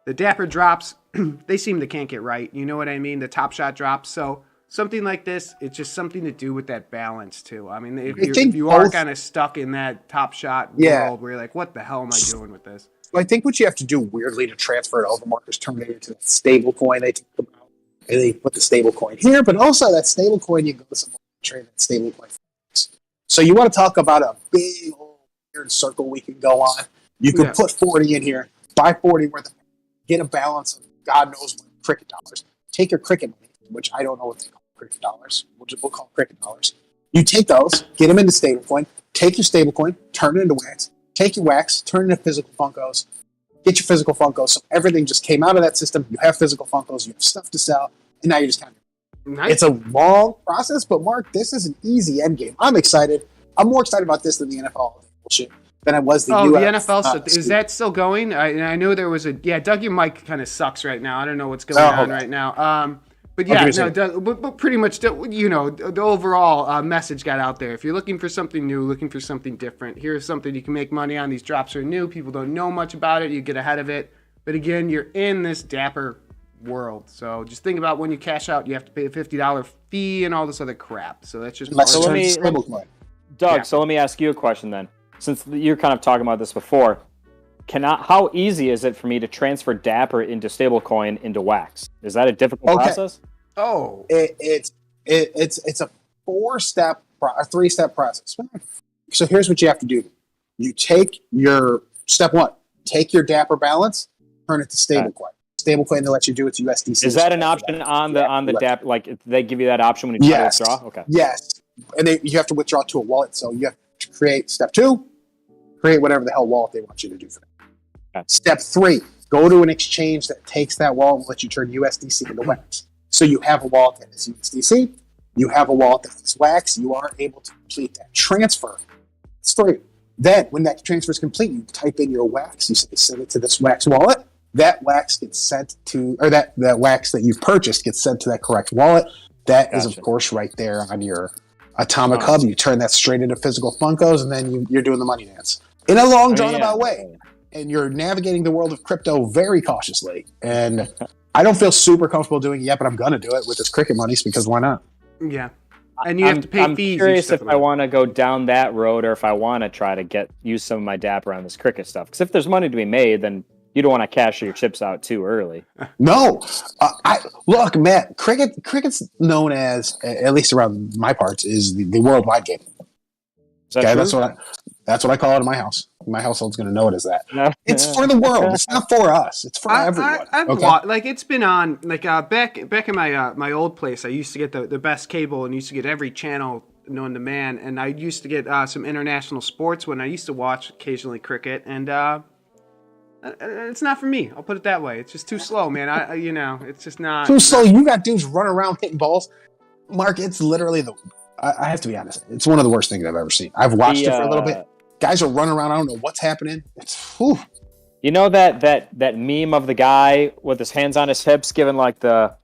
B: The Dapper drops, they seem they can't get right. You know what I mean? The Top Shot drops, so. Something like this, it's just something to do with that balance too. I mean, if you are kind of stuck in that Top Shot world where you're like, what the hell am I doing with this?
E: Well, I think what you have to do weirdly to transfer it over, Marcus, turn it into a stable coin. They take them out and they put the stable coin here, but also that stable coin, you go to somewhere and trade that stable coin. So you want to talk about a big old weird circle we can go on. You could put 40 in here, buy 40 worth of, get a balance of God knows what cricket dollars. Take your cricket money, which I don't know what they call cricket dollars. We'll call cricket dollars. You take those, get them into stablecoin, take your stablecoin, turn it into wax, take your wax, turn it into physical Funkos, get your physical Funkos. So everything just came out of that system. You have physical Funkos, you have stuff to sell, and now you're just kind of. Nice. It's a long process, but Mark, this is an easy end game. I'm excited. I'm more excited about this than the NFL bullshit than I was the
B: US.
E: the
B: NFL stuff. Is that still going? I know there was Doug, your mic kind of sucks right now. I don't know what's going on right now. But yeah, but pretty much, the overall message got out there. If you're looking for something new, looking for something different, here's something you can make money on. These drops are new. People don't know much about it. You get ahead of it. But again, you're in this Dapper world. So just think about when you cash out, you have to pay a $50 fee and all this other crap. So that's just
D: Doug, so let me ask you a question then. Since you're kind of talking about this before, how easy is it for me to transfer Dapper into stablecoin into Wax? Is that a difficult process?
B: Oh,
E: it's a 3-step process. So here's what you have to do. You take your step 1, take your Dapper balance, turn it to stablecoin. Stablecoin that lets you do its USDC.
D: Is that an option on the Dapper? Like they give you that option when you try to withdraw? Okay.
E: Yes, and you have to withdraw to a wallet. So you have to create step 2, create whatever the hell wallet they want you to do for that. Step 3, go to an exchange that takes that wallet and lets you turn USDC into Wax. So you have a wallet that is USDC, you have a wallet that is Wax, you are able to complete that transfer. It's 3. Then, when that transfer is complete, you type in your Wax, you say send it to this Wax wallet, that Wax gets sent to, or that Wax that you've purchased gets sent to that correct wallet. That is, of course, right there on your Atomic Hub. You turn that straight into physical Funkos, and then you're doing the money dance. In a long, drawn-out way. And you're navigating the world of crypto very cautiously. And I don't feel super comfortable doing it yet, but I'm going to do it with this cricket monies because why not?
B: Yeah. And you have to pay fees.
D: I'm curious if I want to go down that road or if I want to try to use some of my Dapper on this cricket stuff. Because if there's money to be made, then you don't want to cash your chips out too early.
E: No. Look, Matt, cricket's known as, at least around my parts, is the worldwide game.
D: Okay,
E: that's what I call it in my house. My household's going to know it as that. It's for the world. It's not for us. It's for everyone.
B: It's been on back in my old place. I used to get the best cable and used to get every channel known to man. And I used to get some international sports when I used to watch occasionally cricket. And it's not for me. I'll put it that way. It's just too slow, man. It's just not
E: too slow. You got dudes running around hitting balls. Mark, it's literally I have to be honest. It's one of the worst things I've ever seen. I've watched it for a little bit. Guys are running around. I don't know what's happening. It's
D: You know that meme of the guy with his hands on his hips, giving like the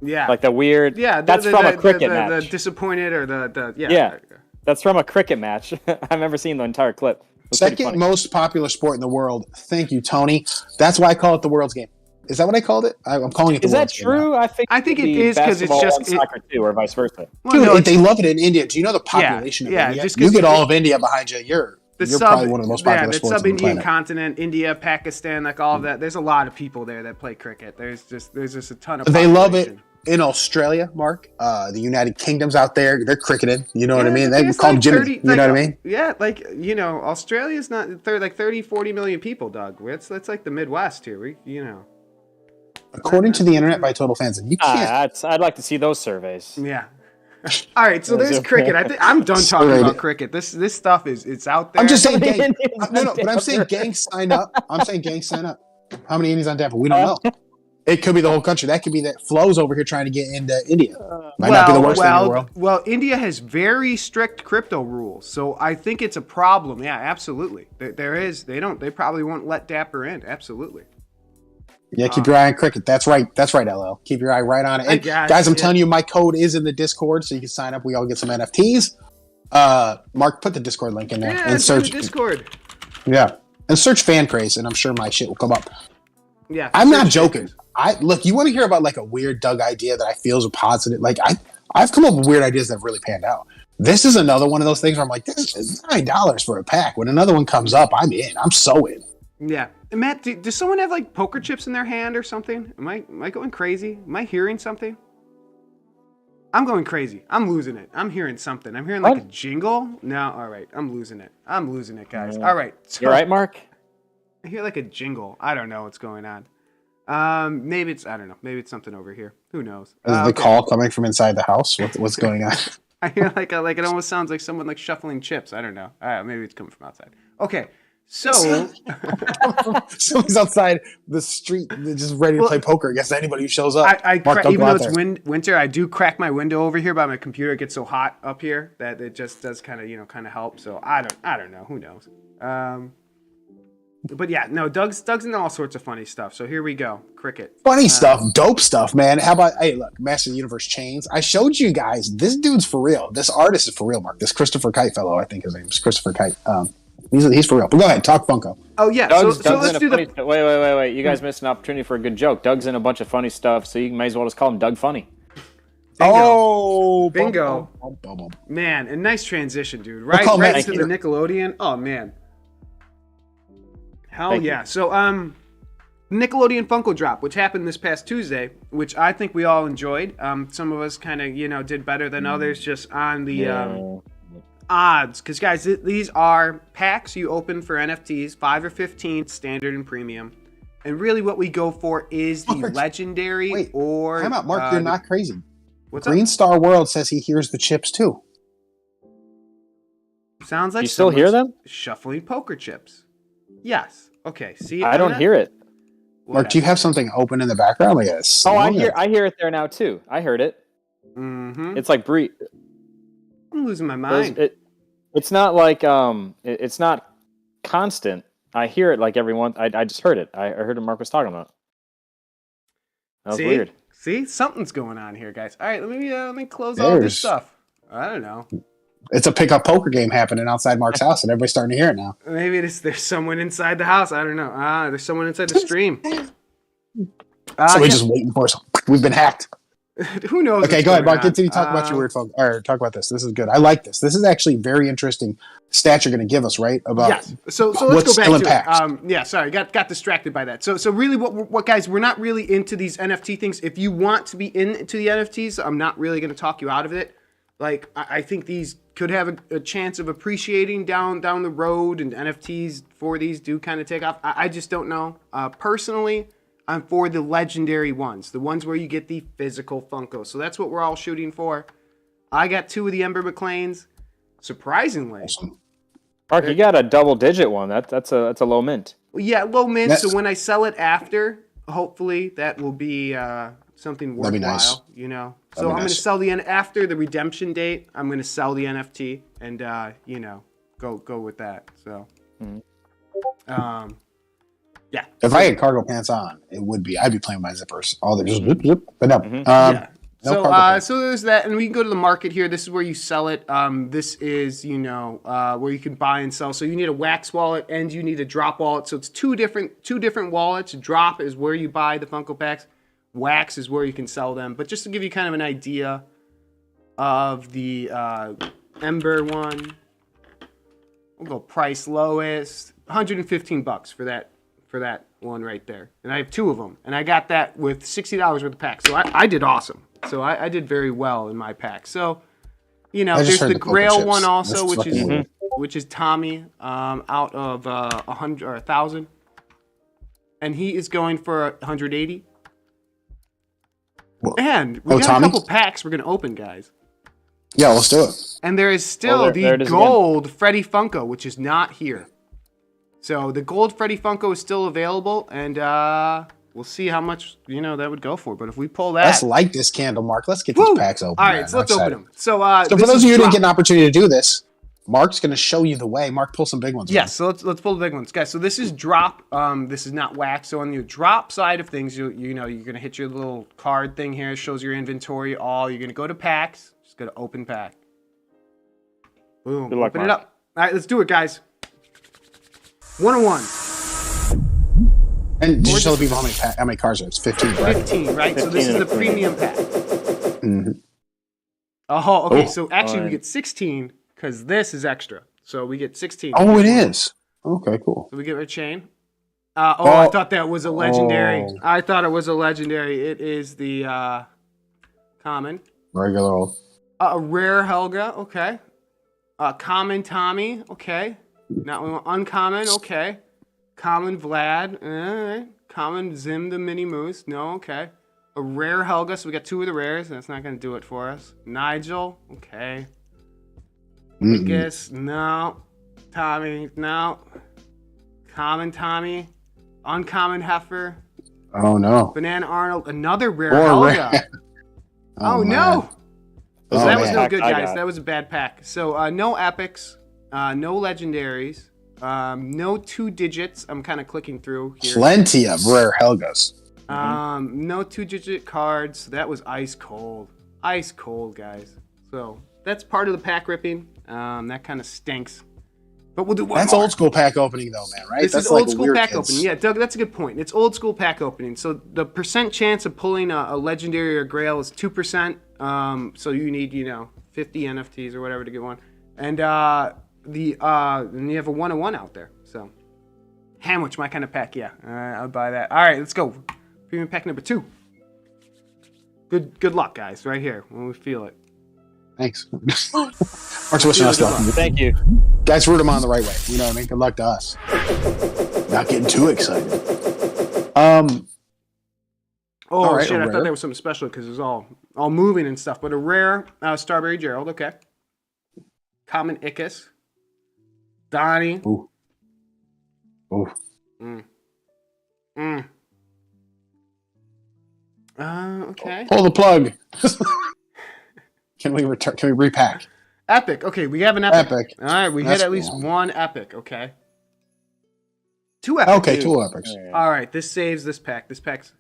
D: weird.
B: Yeah,
D: that's from a cricket match.
B: The disappointed or the.
D: That's from a cricket match. I've never seen the entire clip.
E: Second most popular sport in the world. Thank you, Tony. That's why I call it the world's game. Is that what I called it? I'm calling it the
D: Is that
E: World's Game now.
D: true? I think
B: it
D: it'd be
B: is 'cause it's
D: basketball
B: just-
D: and soccer too, or vice versa.
B: Well,
E: Dude,
B: no,
E: they love it in India. Do you know the population
B: yeah,
E: of India?
B: just
E: You
B: 'cause
E: get
B: it-
E: all of India behind you. You're probably one of the most popular
B: the
E: sports on the
B: sub-Indian
E: planet.
B: continent, India, Pakistan, like all of that. There's a lot of people there that play cricket. There's just a ton of.
E: They love it
B: population.
E: in Australia, Mark. The United Kingdom's out there. They're cricketing. You know what I mean?
B: but
E: They
B: there's
E: call them
B: like
E: Jimmy.
B: 30
E: You know what I mean?
B: Yeah, like Australia's not like 30, 40 million people, Doug. That's like the Midwest here.
E: According to the internet by total fans, and you can't.
D: I'd like to see those surveys.
B: Yeah. All right, so there's cricket. I'm done talking about cricket. This stuff it's out there.
E: I'm just saying, gang.
D: Indians
E: No,
D: on
E: but I'm saying,
D: Dapper.
E: gang, sign up. I'm saying, gang, sign up. How many Indians on Dapper? We don't know. It could be the whole country. That could be that Flo's over here trying to get into India. Might not be the worst thing in the world.
B: Well, India has very strict crypto rules, so I think it's a problem. Yeah, absolutely. There is. They probably won't let Dapper in. Absolutely.
E: Yeah, keep your eye on cricket. That's right. That's right, LL. Keep your eye right on it. And guys, I'm telling you, my code is in the Discord, so you can sign up. We all get some NFTs. Mark, put the Discord link in there and search
B: Discord.
E: Yeah, and search fan craze, and I'm sure my shit will come up.
B: Yeah,
E: I'm not joking. Look. You want to hear about like a weird Doug idea that I feel is a positive? Like I've come up with weird ideas that have really panned out. This is another one of those things where I'm like, this is $9 for a pack. When another one comes up, I'm in. I'm so in.
B: Yeah. Matt, does someone have like poker chips in their hand or something? Am I going crazy? Am I hearing something? I'm going crazy. I'm losing it. I'm hearing something. I'm hearing like a jingle. No, all right. I'm losing it. I'm losing it, guys. All right. So,
D: You're right, Mark?
B: I hear like a jingle. I don't know what's going on. Maybe it's, I don't know. Maybe it's something over here. Who knows?
E: Is the call coming from inside the house? What's going on?
B: I hear like it almost sounds like someone like shuffling chips. I don't know. Maybe it's coming from outside. Okay. So
E: somebody's outside the street, just ready to play poker against anybody who shows up.
B: Even though it's winter, I do crack my window over here by my computer. It gets so hot up here that it just does kind of help. So I don't know. Who knows? But yeah, no, Doug's into all sorts of funny stuff. So here we go. Cricket.
E: Funny stuff, dope stuff, man. How about, hey, look, Master of the Universe chains. I showed you guys. This dude's for real. This artist is for real, Mark. This Christopher Kite fellow, I think his name is Christopher Kite. He's for real. But go ahead, talk Funko.
B: Oh yeah,
D: Doug's
B: so let's
D: in
B: do
D: funny Wait. You guys missed an opportunity for a good joke. Doug's in a bunch of funny stuff, so you might as well just call him Doug Funny.
B: Bingo. Man, a nice transition, dude. Right into the Nickelodeon. Oh man. Hell yeah. So Nickelodeon Funko drop, which happened this past Tuesday, which I think we all enjoyed. Some of us kind of, did better than others just on the odds. Because, guys, these are packs you open for NFTs, 5 or 15, standard and premium. And really what we go for is the legendary or...
E: Time out, Mark, you're not crazy.
B: What's
E: Green
B: up?
E: Star World says he hears the chips, too.
B: Sounds like
D: you still hear them?
B: Shuffling poker chips. Yes. Okay. See,
D: I don't hear it.
E: Mark, do you have something open in the background? Like
D: I hear it there now too. I heard it.
B: Mm-hmm.
D: It's like
B: I'm losing my mind.
D: It's not like it's not constant. I hear it like every once. I just heard it. I heard what Mark was talking about. That was weird.
B: See, something's going on here, guys. All right, let me close all this stuff. I don't know.
E: It's a pickup poker game happening outside Mark's house, and everybody's starting to hear it now.
B: Maybe there's someone inside the house. I don't know. There's someone inside the stream.
E: Somebody's just waiting for us. We've been hacked.
B: Who knows?
E: Okay, go ahead, Mark. Continue talk about your weird phone. Or talk about this. This is good. I like this. This is actually very interesting stats you're going to give us, right? About
B: yes. So let's go back to it. Sorry, got distracted by that. So really, what guys? We're not really into these NFT things. If you want to be into the NFTs, I'm not really going to talk you out of it. Like I think these could have a chance of appreciating down the road, and NFTs for these do kind of take off. I just don't know. Personally, I'm for the legendary ones, the ones where you get the physical Funko. So that's what we're all shooting for. I got 2 of the Ember McLeans. Surprisingly,
E: awesome.
D: Mark, you got a double-digit one. That's a low mint.
B: Yeah, low mint. So when I sell it after, hopefully that will be something worthwhile.
E: That'd be nice.
B: So I'm going to sell after the redemption date. I'm going to sell the NFT and go with that. So, yeah.
E: If I had cargo pants on, it would be. I'd be playing my zippers. All the just zip, zip, but no.
B: So,
E: cargo pay.
B: so there's that, and we can go to the market here. This is where you sell it. This is, where you can buy and sell. So you need a wax wallet and you need a drop wallet. So it's two different wallets. Drop is where you buy the Funko Packs. Wax is where you can sell them. But just to give you kind of an idea of the Ember one, we'll go price lowest, $115 for that one right there. And I have 2 of them, and I got that with $60 worth of packs. So I did awesome. So I did very well in my pack. So, there's the Grail one also, which is Tommy out of 100 or 1,000, and he is going for 180. And we got a couple packs we're gonna open, guys.
E: Yeah, let's do it.
B: And there is still the gold Freddy Funko, which is not here. So the gold Freddy Funko is still available, and we'll see how much that would go for. But if we pull that,
E: Let's light this candle, Mark. Let's get these packs open.
B: All right, so let's open them. So
E: for those of you who didn't get an opportunity to do this, Mark's going to show you the way. Mark, pull some big ones.
B: Yes, so let's pull the big ones, guys. So this is drop. This is not wax. So on the drop side of things, you're going to hit your little card thing here. It shows your inventory. All you're going to go to packs. Just go to open pack. Boom.
D: Good luck,
B: open
D: Mark.
B: it up. All right, let's do it, guys. 101.
E: And did you tell the people how many cards are? It's 15, right?
B: 15, right? So this is the premium pack.
E: Mm-hmm.
B: Oh, okay.
E: Oh,
B: so actually, we get 16 because this is extra. So we get 16.
E: Oh, it is. Okay, cool.
B: So we get our chain. I thought that was a legendary.
E: Oh.
B: I thought it was a legendary. It is the common.
E: Regular old.
B: A rare Helga. Okay. Common Tommy. Okay. Now we want uncommon. Okay. Common Vlad. All right. Common Zim the Mini Moose. No. Okay. A rare Helga. So we got 2 of the rares. That's not going to do it for us. Nigel. Okay. Guess no. Tommy. No. Common Tommy. Uncommon Heifer.
E: Oh no.
B: Banana Arnold. Another rare
E: Or
B: Helga.
E: rare.
B: Oh,
E: man.
B: no. So
E: Oh,
B: that was
E: man.
B: no good,
D: I
B: guys.
D: got it.
B: That was a bad pack. So no epics, no legendaries, no 2 digits. I'm kind of clicking through here.
E: Plenty of rare Helgas.
B: No 2-digit cards. That was ice cold. Ice cold, guys. So that's part of the pack ripping. That kind of stinks. But we'll do one
E: That's
B: more.
E: old school pack opening though, man, right?
B: This
E: That's
B: is
E: like
B: old school
E: weird
B: pack
E: kids.
B: opening. Yeah, Doug, that's a good point. It's old school pack opening. So the percent chance of pulling a legendary or grail is 2%. So you need 50 NFTs or whatever to get one, and and you have a 101 out there. So Hamwich, my kind of pack. Yeah, I'll buy that. All right, let's go. Premium pack number 2. Good luck, guys. Right here when we feel it.
E: Thanks. Mark's wishing us luck.
D: Thank you.
E: Guys, root them on the right way. You know what I mean? Good luck to us. Not getting too excited.
B: Oh
E: All right,
B: shit!
E: a
B: I
E: rare.
B: thought that was something special because it was all moving and stuff. But a rare Starberry Gerald. Okay. Common Icus. Donnie.
E: Ooh. Ooh.
B: Okay.
E: Pull the plug. Can we return? Can we repack?
B: Epic. Okay, we have an epic.
E: Epic.
B: All right, we
E: That's
B: hit at least
E: cool.
B: 1 epic. Okay. 2 epic.
E: Okay, 2 epics.
B: All right, this saves this pack. This pack's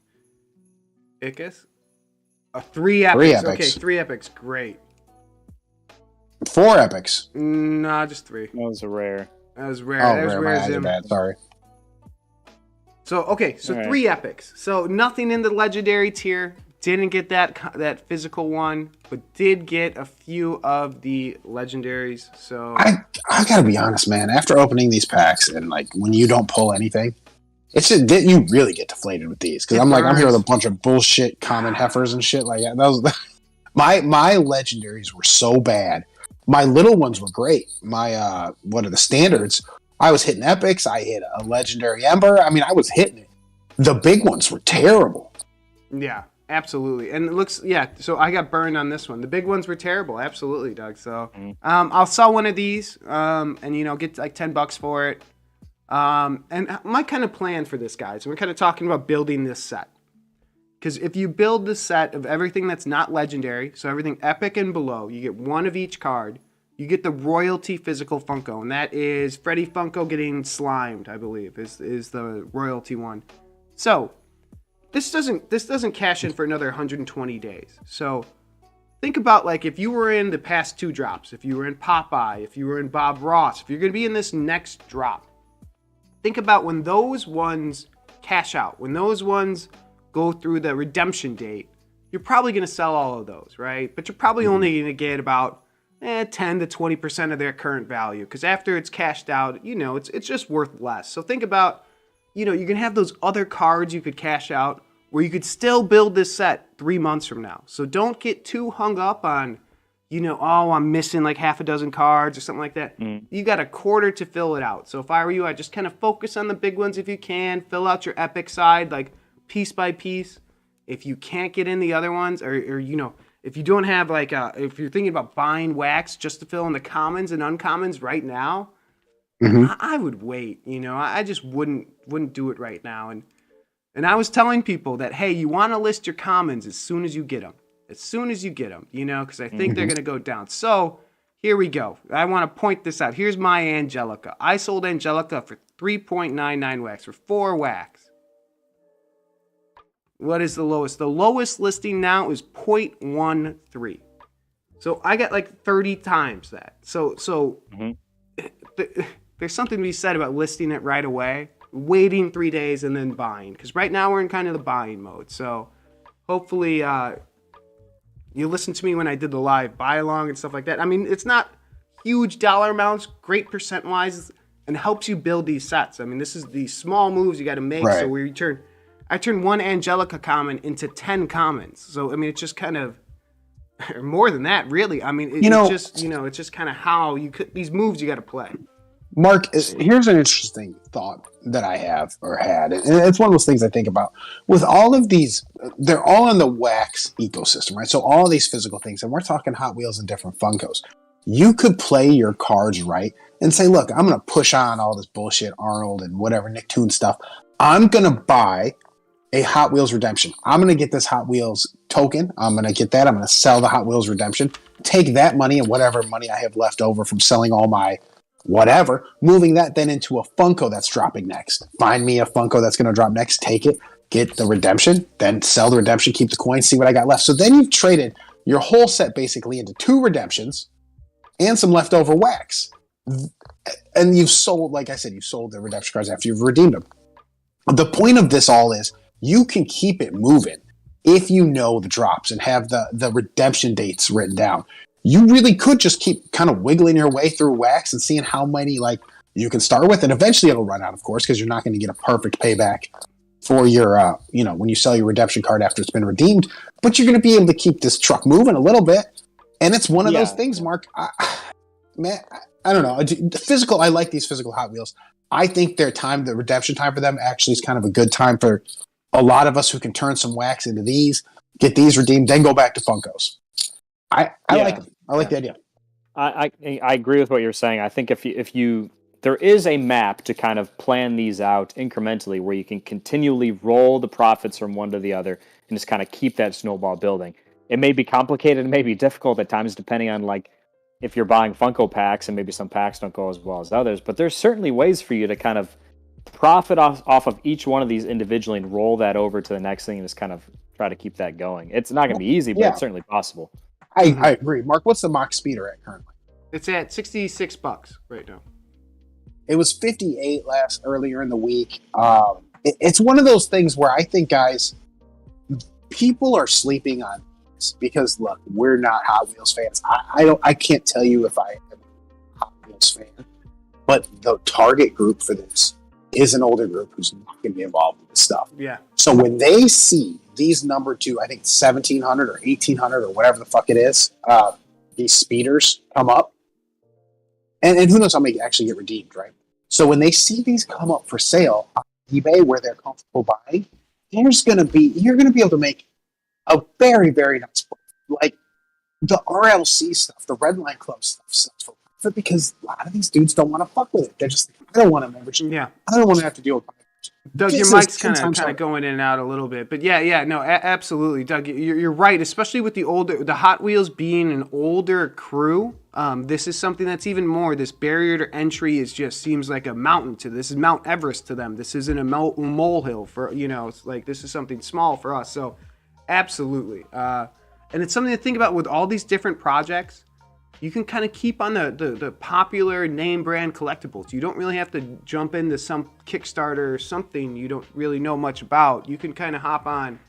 B: Icus. 3 epics.
E: 3 epics.
B: Okay, 3 epics. Great.
E: 4 epics.
B: Nah, just 3.
D: That was a rare.
B: That was rare.
E: Oh,
B: that was
E: rare.
B: rare
E: My eyes
B: as
E: are
B: in.
E: bad. Sorry.
B: So okay, so
D: All right.
B: 3 epics. So nothing in the legendary tier. Didn't get that physical one, but did get a few of the legendaries. So
E: I gotta be honest, man. After opening these packs and like when you don't pull anything, it's just you really get deflated with these because I'm here with a bunch of bullshit common heifers and shit like that. My legendaries were so bad. My little ones were great. My what are the standards? I was hitting epics. I hit a legendary ember. I mean, I was hitting it. The big ones were terrible.
B: yeah, absolutely. And it looks so I got burned on this one. The big ones were terrible. Absolutely, Doug. So I'll sell one of these and get like $10 for it. And my kind of plan for this, guys, and we're kind of talking about building this set. Because if you build the set of everything that's not legendary, so everything epic and below, you get 1 of each card. You get the royalty physical Funko, and that is Freddy Funko getting slimed, I believe, is the royalty one. So this doesn't cash in for another 120 days. So think about like if you were in the past 2 drops, if you were in Popeye, if you were in Bob Ross, if you're going to be in this next drop, think about when those ones cash out, when those ones go through the redemption date, you're probably going to sell all of those, right? But you're probably only going to get about 10 to 20% of their current value, because after it's cashed out, it's just worth less. So think about, you're going to have those other cards you could cash out where you could still build this set 3 months from now. So don't get too hung up on, oh, I'm missing like half a dozen cards or something like that. You got a quarter to fill it out. So if I were you, I'd just kind of focus on the big ones if you can. Fill out your epic side like piece by piece. If you can't get in the other ones, or if you don't have like if you're thinking about buying wax just to fill in the commons and uncommons right now, I would wait. I just wouldn't do it right now. And I was telling people that, hey, you want to list your commons as soon as you get them. As soon as you get them, because I think they're going to go down. So here we go. I want to point this out. Here's my Angelica. I sold Angelica for 3.99 wax, for 4 wax. What is the lowest? The lowest listing now is 0.13. So I got like 30 times that. So there's something to be said about listing it right away, waiting 3 days, and then buying. Because right now we're in kind of the buying mode. So hopefully you listened to me when I did the live buy along and stuff like that. I mean, it's not huge dollar amounts, great percent-wise, and helps you build these sets. I mean, this is the small moves you got to make. Right. So I turn 1 Angelica common into 10 commons. So, I mean, it's just kind of, or more than that, really. I mean, it's just kind of how these moves you got to play.
E: Mark, here's an interesting thought that I have or had. And it's one of those things I think about. With all of these, they're all in the wax ecosystem, right? So all these physical things, and we're talking Hot Wheels and different Funkos. You could play your cards right and say, look, I'm going to push on all this bullshit Arnold and whatever Nicktoon stuff. I'm going to buy a Hot Wheels redemption. I'm going to get this Hot Wheels token. I'm going to get that. I'm going to sell the Hot Wheels redemption. Take that money and whatever money I have left over from selling all my whatever, moving that then into a Funko that's dropping next. Find me a Funko that's going to drop next, take it, get the redemption, then sell the redemption, keep the coin, see what I got left. So then you've traded your whole set basically into 2 redemptions and some leftover wax. And you've sold, like I said, you've sold the redemption cards after you've redeemed them. The point of this all is you can keep it moving if you know the drops and have the redemption dates written down. You really could just keep kind of wiggling your way through wax and seeing how many like you can start with, and eventually it'll run out, of course, because you're not going to get a perfect payback for your when you sell your redemption card after it's been redeemed. But you're going to be able to keep this truck moving a little bit, and it's one of those things, Mark. I don't know. The physical, I like these physical Hot Wheels. I think the redemption time for them actually is kind of a good time for a lot of us who can turn some wax into these, get these redeemed, then go back to Funkos. I like them. I like the idea.
D: I agree with what you're saying. I think if you there is a map to kind of plan these out incrementally where you can continually roll the profits from one to the other and just kind of keep that snowball building. It may be complicated, it may be difficult at times depending on like if you're buying Funko packs and maybe some packs don't go as well as others, but there's certainly ways for you to kind of profit off of each one of these individually and roll that over to the next thing and just kind of try to keep that going. It's not going to be easy, but it's certainly possible.
E: I agree. Mark, what's the mock speeder at currently?
B: It's at $66 right now.
E: It was 58 earlier in the week. It's one of those things where I think, guys, people are sleeping on this because look, we're not Hot Wheels fans. I can't tell you if I am a Hot Wheels fan, but the target group for this is an older group who's not going to be involved with this stuff.
B: Yeah.
E: So when they see these number 2, I think 1,700 or 1,800 or whatever the fuck it is, these speeders come up, and who knows how many actually get redeemed, right? So when they see these come up for sale on eBay where they're comfortable buying, you're going to be able to make a very, very nice profit. Like the RLC stuff, the Red Line Club stuff sells for profit because a lot of these dudes don't want to fuck with it. They're just, I don't want to membership.
B: Yeah.
E: I don't want to have to deal with
B: Doug,
E: Jesus,
B: your mic's
E: 10
B: kind
E: times
B: of
E: harder.
B: going in and out a little bit, but no, absolutely, Doug, you're right. Especially with the Hot Wheels being an older crew, this is something that's even more. This barrier to entry just seems like a mountain to this is Mount Everest to them. This isn't a molehill for It's like this is something small for us. So, absolutely, and it's something to think about with all these different projects. You can kind of keep on the popular name brand collectibles. You don't really have to jump into some Kickstarter or something you don't really know much about. You can kind of hop on,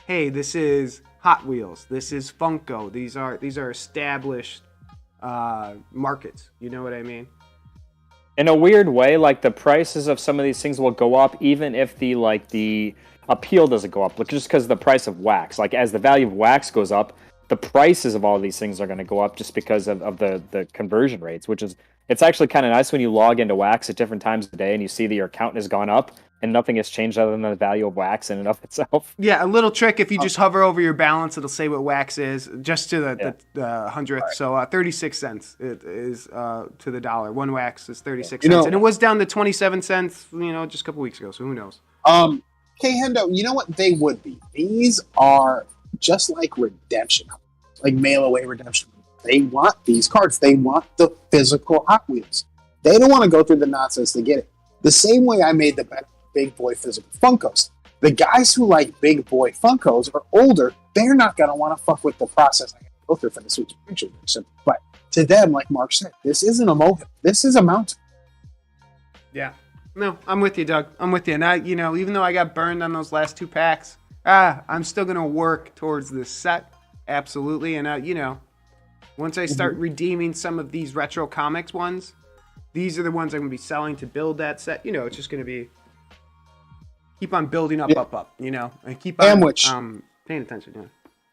B: hey, this is Hot Wheels, this is Funko. These are established markets. You know what I mean?
D: In a weird way, like the prices of some of these things will go up, even if the appeal doesn't go up. Like just because the price of wax, like as the value of wax goes up, the prices of all of these things are going to go up just because of the conversion rates, which is, it's actually kind of nice when you log into wax at different times of the day and you see that your account has gone up and nothing has changed other than the value of wax in and of itself.
B: Yeah, a little trick. If you just hover over your balance, it'll say what wax is just to the hundredth. Right. So 36 cents it is to the dollar. One wax is 36 cents. And it was down to 27 cents, just a couple weeks ago. So who knows?
E: Hey, Hendo, you know what they would be? These are just like redemption, like mail away redemption. They want these cards. They want the physical Hot Wheels. They don't want to go through the nonsense to get it. The same way I made the big boy physical Funkos. The guys who like big boy Funkos are older. They're not going to want to fuck with the process I have to go through for the Switch picture. But to them, like Mark said, this isn't a molehill. This is a mountain.
B: Yeah. No, I'm with you, Doug. I'm with you. And even though I got burned on those last 2 packs, I'm still going to work towards this set. Absolutely. And, once I start redeeming some of these retro comics ones, these are the ones I'm going to be selling to build that set. It's just going to be keep on building up, and keep on paying attention. Yeah.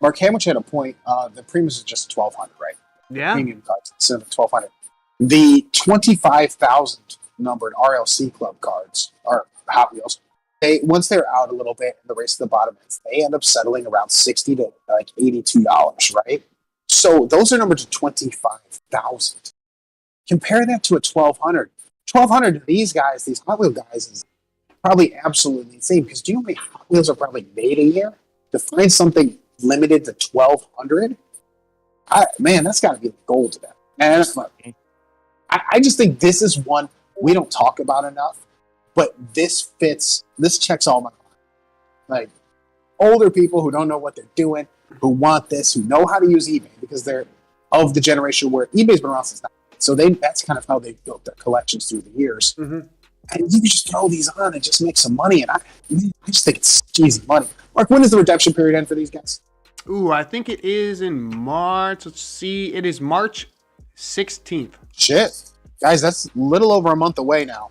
E: Mark Hamwich had a point. The premium is just 1,200, right?
B: Yeah.
E: Premium cards instead of 1,200. The 25,000 numbered RLC Club cards are Hot Wheels. Once they're out a little bit in the race to the bottom ends, they end up settling around $60 to like $82, right? So those are numbered to 25,000. Compare that to a 1,200. 1,200 to these guys, these Hot Wheel guys, is probably absolutely insane. Because do you know how many Hot Wheels are probably made a year? To find something limited to 1,200, man, that's got to be the gold to them. And I just think this is one we don't talk about enough. But this checks all my boxes. Like, older people who don't know what they're doing, who want this, who know how to use eBay, because they're of the generation where eBay's been around since 90s. So that's kind of how they built their collections through the years. Mm-hmm. And you can just throw these on and just make some money. And I just think it's easy money. Mark, when does the redemption period end for these guys?
B: Ooh, I think it is in March. Let's see. It is March 16th.
E: Shit. Guys, that's a little over a month away now.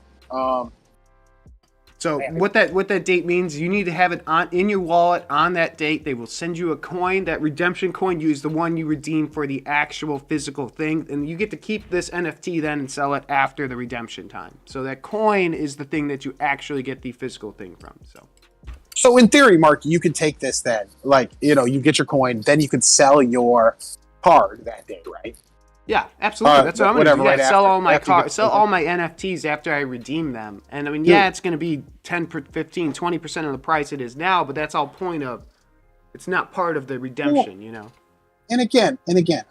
B: So what that date means, you need to have it in your wallet on that date. They will send you a coin. That redemption coin, use the one you redeem for the actual physical thing, and you get to keep this NFT then and sell it after the redemption time. So that coin is the thing that you actually get the physical thing from.
E: So in theory, Mark, you could take this then, like, you get your coin, then you could sell your card that day, right?
B: Yeah, absolutely. That's what I'm going to do.
E: Right,
B: sell all my sell all my NFTs after I redeem them. And I mean, it's going to be 10, 15, 20% of the price it is now, but that's all point of. It's not part of the redemption,
E: And again,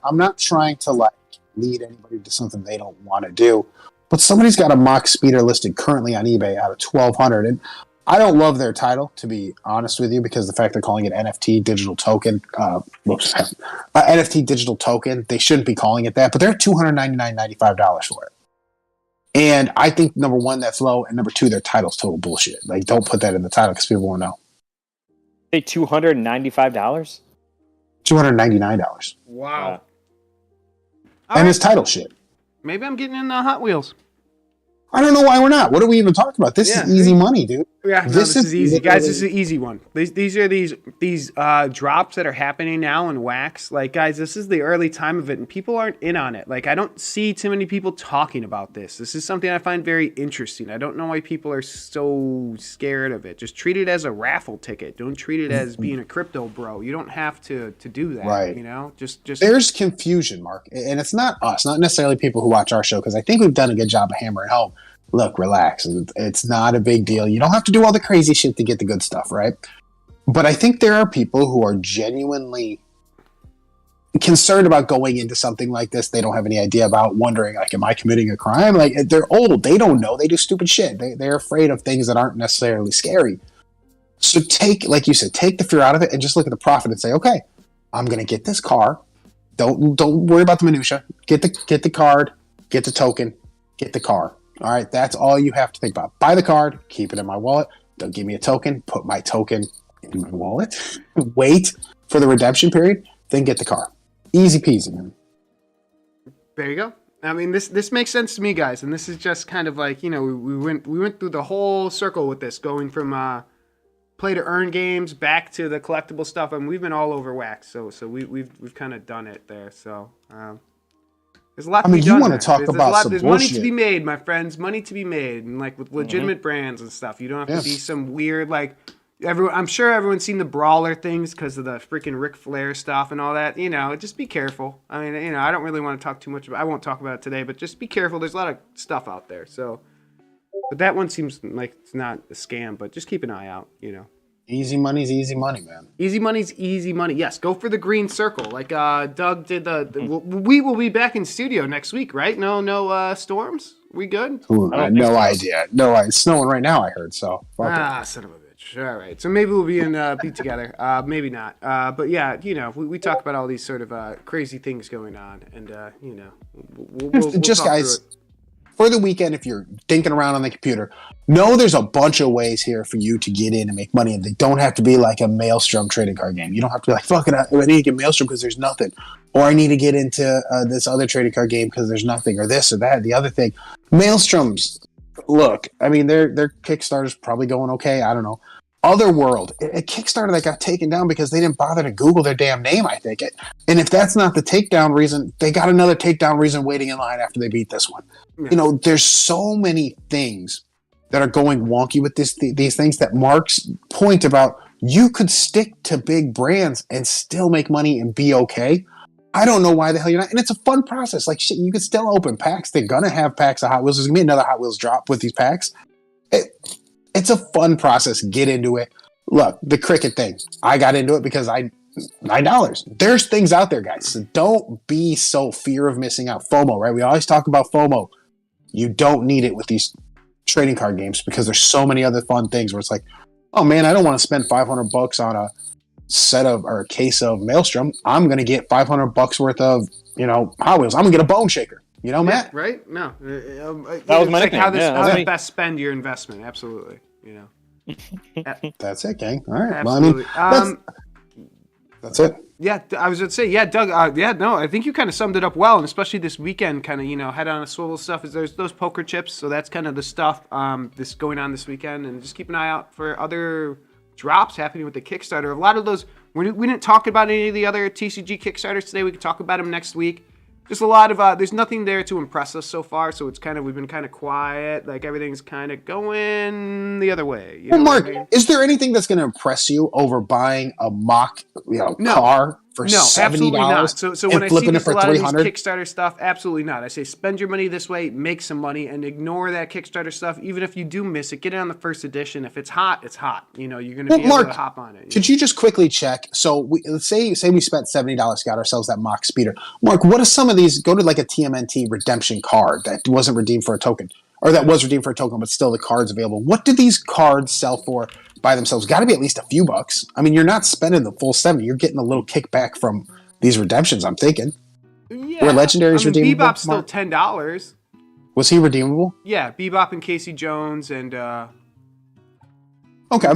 E: I'm not trying to lead anybody to something they don't want to do, but somebody's got a mock speeder listed currently on eBay out of 1,200, and I don't love their title, to be honest with you, because the fact they're calling it NFT digital token, NFT digital token, they shouldn't be calling it that, but they're $299.95 for it. And I think, number one, that's low, and number two, their title's total bullshit. Like, don't put that in the title because people won't know.
D: Say $295?
E: $299.
B: Wow.
E: And it's title shit.
B: Maybe I'm getting in the Hot Wheels.
E: I don't know why we're not. What are we even talking about? This is easy money, dude.
B: Yeah, this is easy, guys. This is an easy one. These are these drops that are happening now in wax. Like, guys, this is the early time of it, and people aren't in on it. Like, I don't see too many people talking about this. This is something I find very interesting. I don't know why people are so scared of it. Just treat it as a raffle ticket. Don't treat it as being a crypto bro. You don't have to do that.
E: Right.
B: Just
E: there's confusion, Mark, and it's not us, not necessarily people who watch our show, because I think we've done a good job of hammering home. look, relax. It's not a big deal. You don't have to do all the crazy shit to get the good stuff, right? But I think there are people who are genuinely concerned about going into something like this they don't have any idea about, wondering, like, am I committing a crime? Like, they're old. They don't know. They do stupid shit. They're afraid of things that aren't necessarily scary. So like you said, take the fear out of it and just look at the profit and say, okay, I'm going to get this car. Don't worry about the minutia. Get the card, get the token, get the car. All right, that's all you have to think about. Buy the card, keep it in my wallet. Don't give me a token. Put my token in my wallet. Wait for the redemption period, then get the car. Easy peasy, man.
B: There you go. I mean, this makes sense to me, guys, and this is just kind of like, you know, we went through the whole circle with this, going from play to earn games back to the collectible stuff, and we've been all over wax. So we've kind of done it there. So there's a lot.
E: You want to talk about some
B: there's
E: bullshit.
B: money to be made, my friends. Money to be made, and like with legitimate brands and stuff. You don't have to be some weird like. I'm sure everyone's seen the brawler things because of the freaking Ric Flair stuff and all that. You know, just be careful. I mean, you know, I don't really want to talk too much about. I won't talk about it today, but just be careful. There's a lot of stuff out there. So, but that one seems like it's not a scam. But just keep an eye out. You know,
E: easy money's easy money, man.
B: Easy money's easy money. Yes, go for the green circle. Like Doug did. We will be back in studio next week, right? No storms. We good?
E: Ooh, I had no idea. No, it's snowing right now. I heard so.
B: Son of a bitch. All right, so maybe we'll be together. Maybe not. But yeah, you know, we talk about all these sort of crazy things going on, and you know, we'll
E: just
B: talk
E: guys,
B: through it.
E: For the weekend, if you're thinking around on the computer, know there's a bunch of ways here for you to get in and make money, and they don't have to be like a Maelstrom trading card game. You don't have to be like, fuck it, I need to get Maelstrom because there's nothing, or I need to get into this other trading card game because there's nothing, or this or that, the other thing. Maelstroms, look, I mean, their Kickstarter's probably going okay. I don't know. Otherworld, a Kickstarter that got taken down because they didn't bother to Google their damn name, I think. And if that's not the takedown reason, they got another takedown reason waiting in line after they beat this one. Yeah. You know, there's so many things that are going wonky with these things, that Mark's point about you could stick to big brands and still make money and be okay. I don't know why the hell you're not. And it's a fun process. Like, shit, you can still open packs. They're going to have packs of Hot Wheels. There's going to be another Hot Wheels drop with these packs. It's a fun process. Get into it. Look, the cricket thing. I got into it because $9. There's things out there, guys. So don't be so fear of missing out. FOMO, right? We always talk about FOMO. You don't need it with these trading card games because there's so many other fun things where it's like, oh man, I don't want to spend $500 on a set of or a case of Maelstrom. I'm going to get $500 worth of, you know, Hot Wheels. I'm going to get a bone shaker. You know, Matt?
B: Yeah, right? No.
D: That was my
B: like
D: nickname.
B: how to best spend your investment. Absolutely. You know.
E: That's it, gang. All right.
B: Absolutely.
E: Well, I mean, that's it.
B: Yeah, I was going to say, yeah, Doug, I think you kind of summed it up well, and especially this weekend, kind of, you know, head on a swivel stuff, is there's those poker chips, so that's kind of the stuff this going on this weekend, and just keep an eye out for other drops happening with the Kickstarter. A lot of those, we didn't talk about any of the other TCG Kickstarters today. We could talk about them next week. Just a lot of, there's nothing there to impress us so far, so it's kind of, we've been kind of quiet, like everything's kind of going the other way. You know
E: Mark,
B: what I mean?
E: is there anything that's going to impress you over buying a mock, car for $70?
B: Absolutely not. So when I see
E: flipping it
B: this, a
E: for
B: lot of these
E: $300?
B: Kickstarter stuff, absolutely not. I say spend your money this way, make some money, and ignore that Kickstarter stuff. Even if you do miss it, get it on the first edition. If it's hot, it's hot. You know, you're going to be able to hop on it.
E: Could you just quickly check? So let's say we spent $70, got ourselves that mock speeder. Mark, what are some of these? Go to like a TMNT redemption card that wasn't redeemed for a token, or that was redeemed for a token, but still the card's available. What do these cards sell for by themselves? Got to be at least a few bucks. I mean, you're not spending the full 70. You're getting a little kickback from these redemptions, I'm thinking.
B: Yeah.
E: Were Legendaries redeemable?
B: Bebop's still
E: Mark?
B: $10.
E: Was he redeemable?
B: Yeah, Bebop and Casey Jones and
E: okay,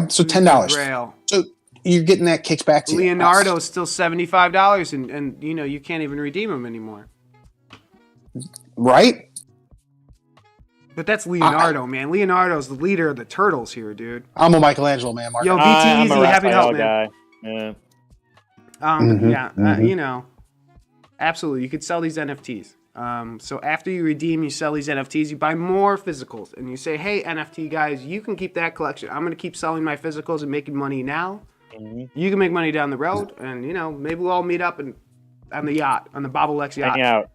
E: so $10.
B: Grail.
E: So you're getting that kickback to
B: Leonardo's still $75, and you know you can't even redeem them anymore.
E: Right?
B: But that's Leonardo, man. Leonardo's the leader of the Turtles here, dude.
E: I'm a Michelangelo man, Mark.
B: Yo, BT
D: I'm
B: Easy,
D: a
B: happy to help,
D: Raphael
B: man.
D: guy. Yeah.
B: You know, absolutely. You could sell these NFTs. So after you redeem, you sell these NFTs, you buy more physicals, and you say, hey, NFT guys, you can keep that collection. I'm going to keep selling my physicals and making money now. You can make money down the road, and, you know, maybe we'll all meet up on the yacht, on the Babble X yacht.
D: Hang out.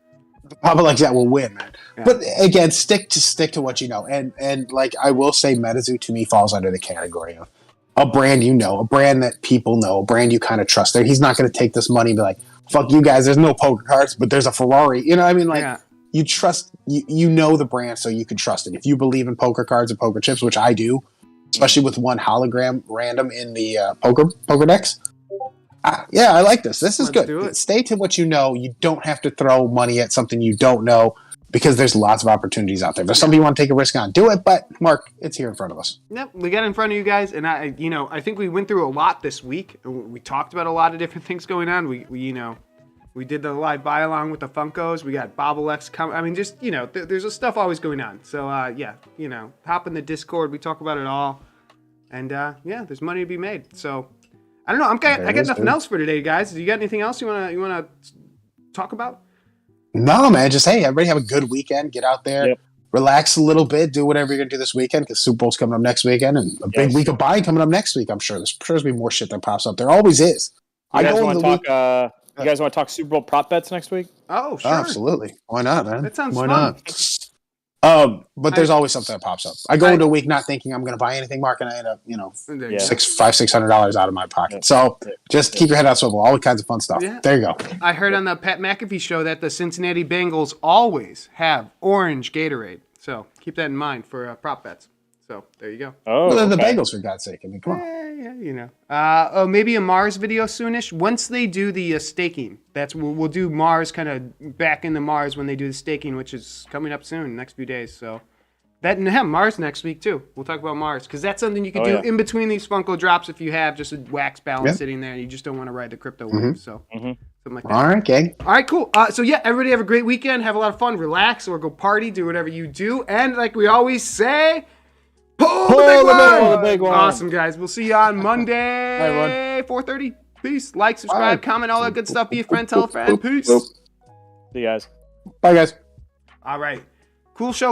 E: Babble X that will win, man.
B: Yeah.
E: But again, stick to what you know. And like I will say, MetaZoo to me falls under the category of a brand you know, a brand that people know, a brand you kind of trust. There, he's not going to take this money and be like, "Fuck you guys." There's no poker cards, but there's a Ferrari. You know what I mean? Like
B: Yeah.
E: you trust, you know the brand, so you can trust it. If you believe in poker cards and poker chips, which I do, especially with one hologram random in the poker decks. Yeah, I like this. This is
B: Let's do
E: good.
B: it.
E: Stay to what you know. You don't have to throw money at something you don't know because there's lots of opportunities out there. If there's something you want to take a risk on, do it. But Mark, it's here in front of us.
B: Yep, we got it in front of you guys, and I think we went through a lot this week. We talked about a lot of different things going on. We did the live buy along with the Funkos. We got Babble X coming. I mean, just there's stuff always going on. So hop in the Discord. We talk about it all, and there's money to be made. So I don't know. I got nothing else for today, guys. Do you got anything else you wanna talk about?
E: No, man. Just hey, everybody have a good weekend. Get out there, relax a little bit, do whatever you're gonna do this weekend because Super Bowl's coming up next weekend and a big week of buying coming up next week. I'm sure there's gonna be more shit that pops up. There always is.
D: You guys want to talk Super Bowl prop bets next week?
B: Oh, sure.
E: Absolutely. Why not, man?
B: That sounds
E: Why
B: fun.
E: not? But there's always something that pops up. I go into a week not thinking I'm going to buy anything, Mark, and I end up, $600 out of my pocket. So just keep your head out swivel. All kinds of fun stuff.
B: Yeah.
E: There you go.
B: I heard on the Pat McAfee show that the Cincinnati Bengals always have orange Gatorade. So keep that in mind for prop bets. So there you go.
D: Oh,
E: Well, then the
D: okay.
E: Bengals, for God's sake. I mean, come on.
B: Maybe a Mars video soonish. Once they do the staking, we'll do Mars kind of back into Mars when they do the staking, which is coming up soon, next few days. So Mars next week too. We'll talk about Mars because that's something you can do in between these Funko drops if you have just a wax balance sitting there and you just don't want to ride the crypto wave. So something like that.
E: All right, gang.
B: All right, cool. Everybody have a great weekend. Have a lot of fun. Relax or go party. Do whatever you do. And like we always say, pull the big one. Awesome, guys. We'll see you on Monday, 4:30. Peace. Like, subscribe, comment, all that good stuff. Be a friend, tell a friend. Peace.
D: See you guys.
E: Bye, guys.
B: All right. Cool show.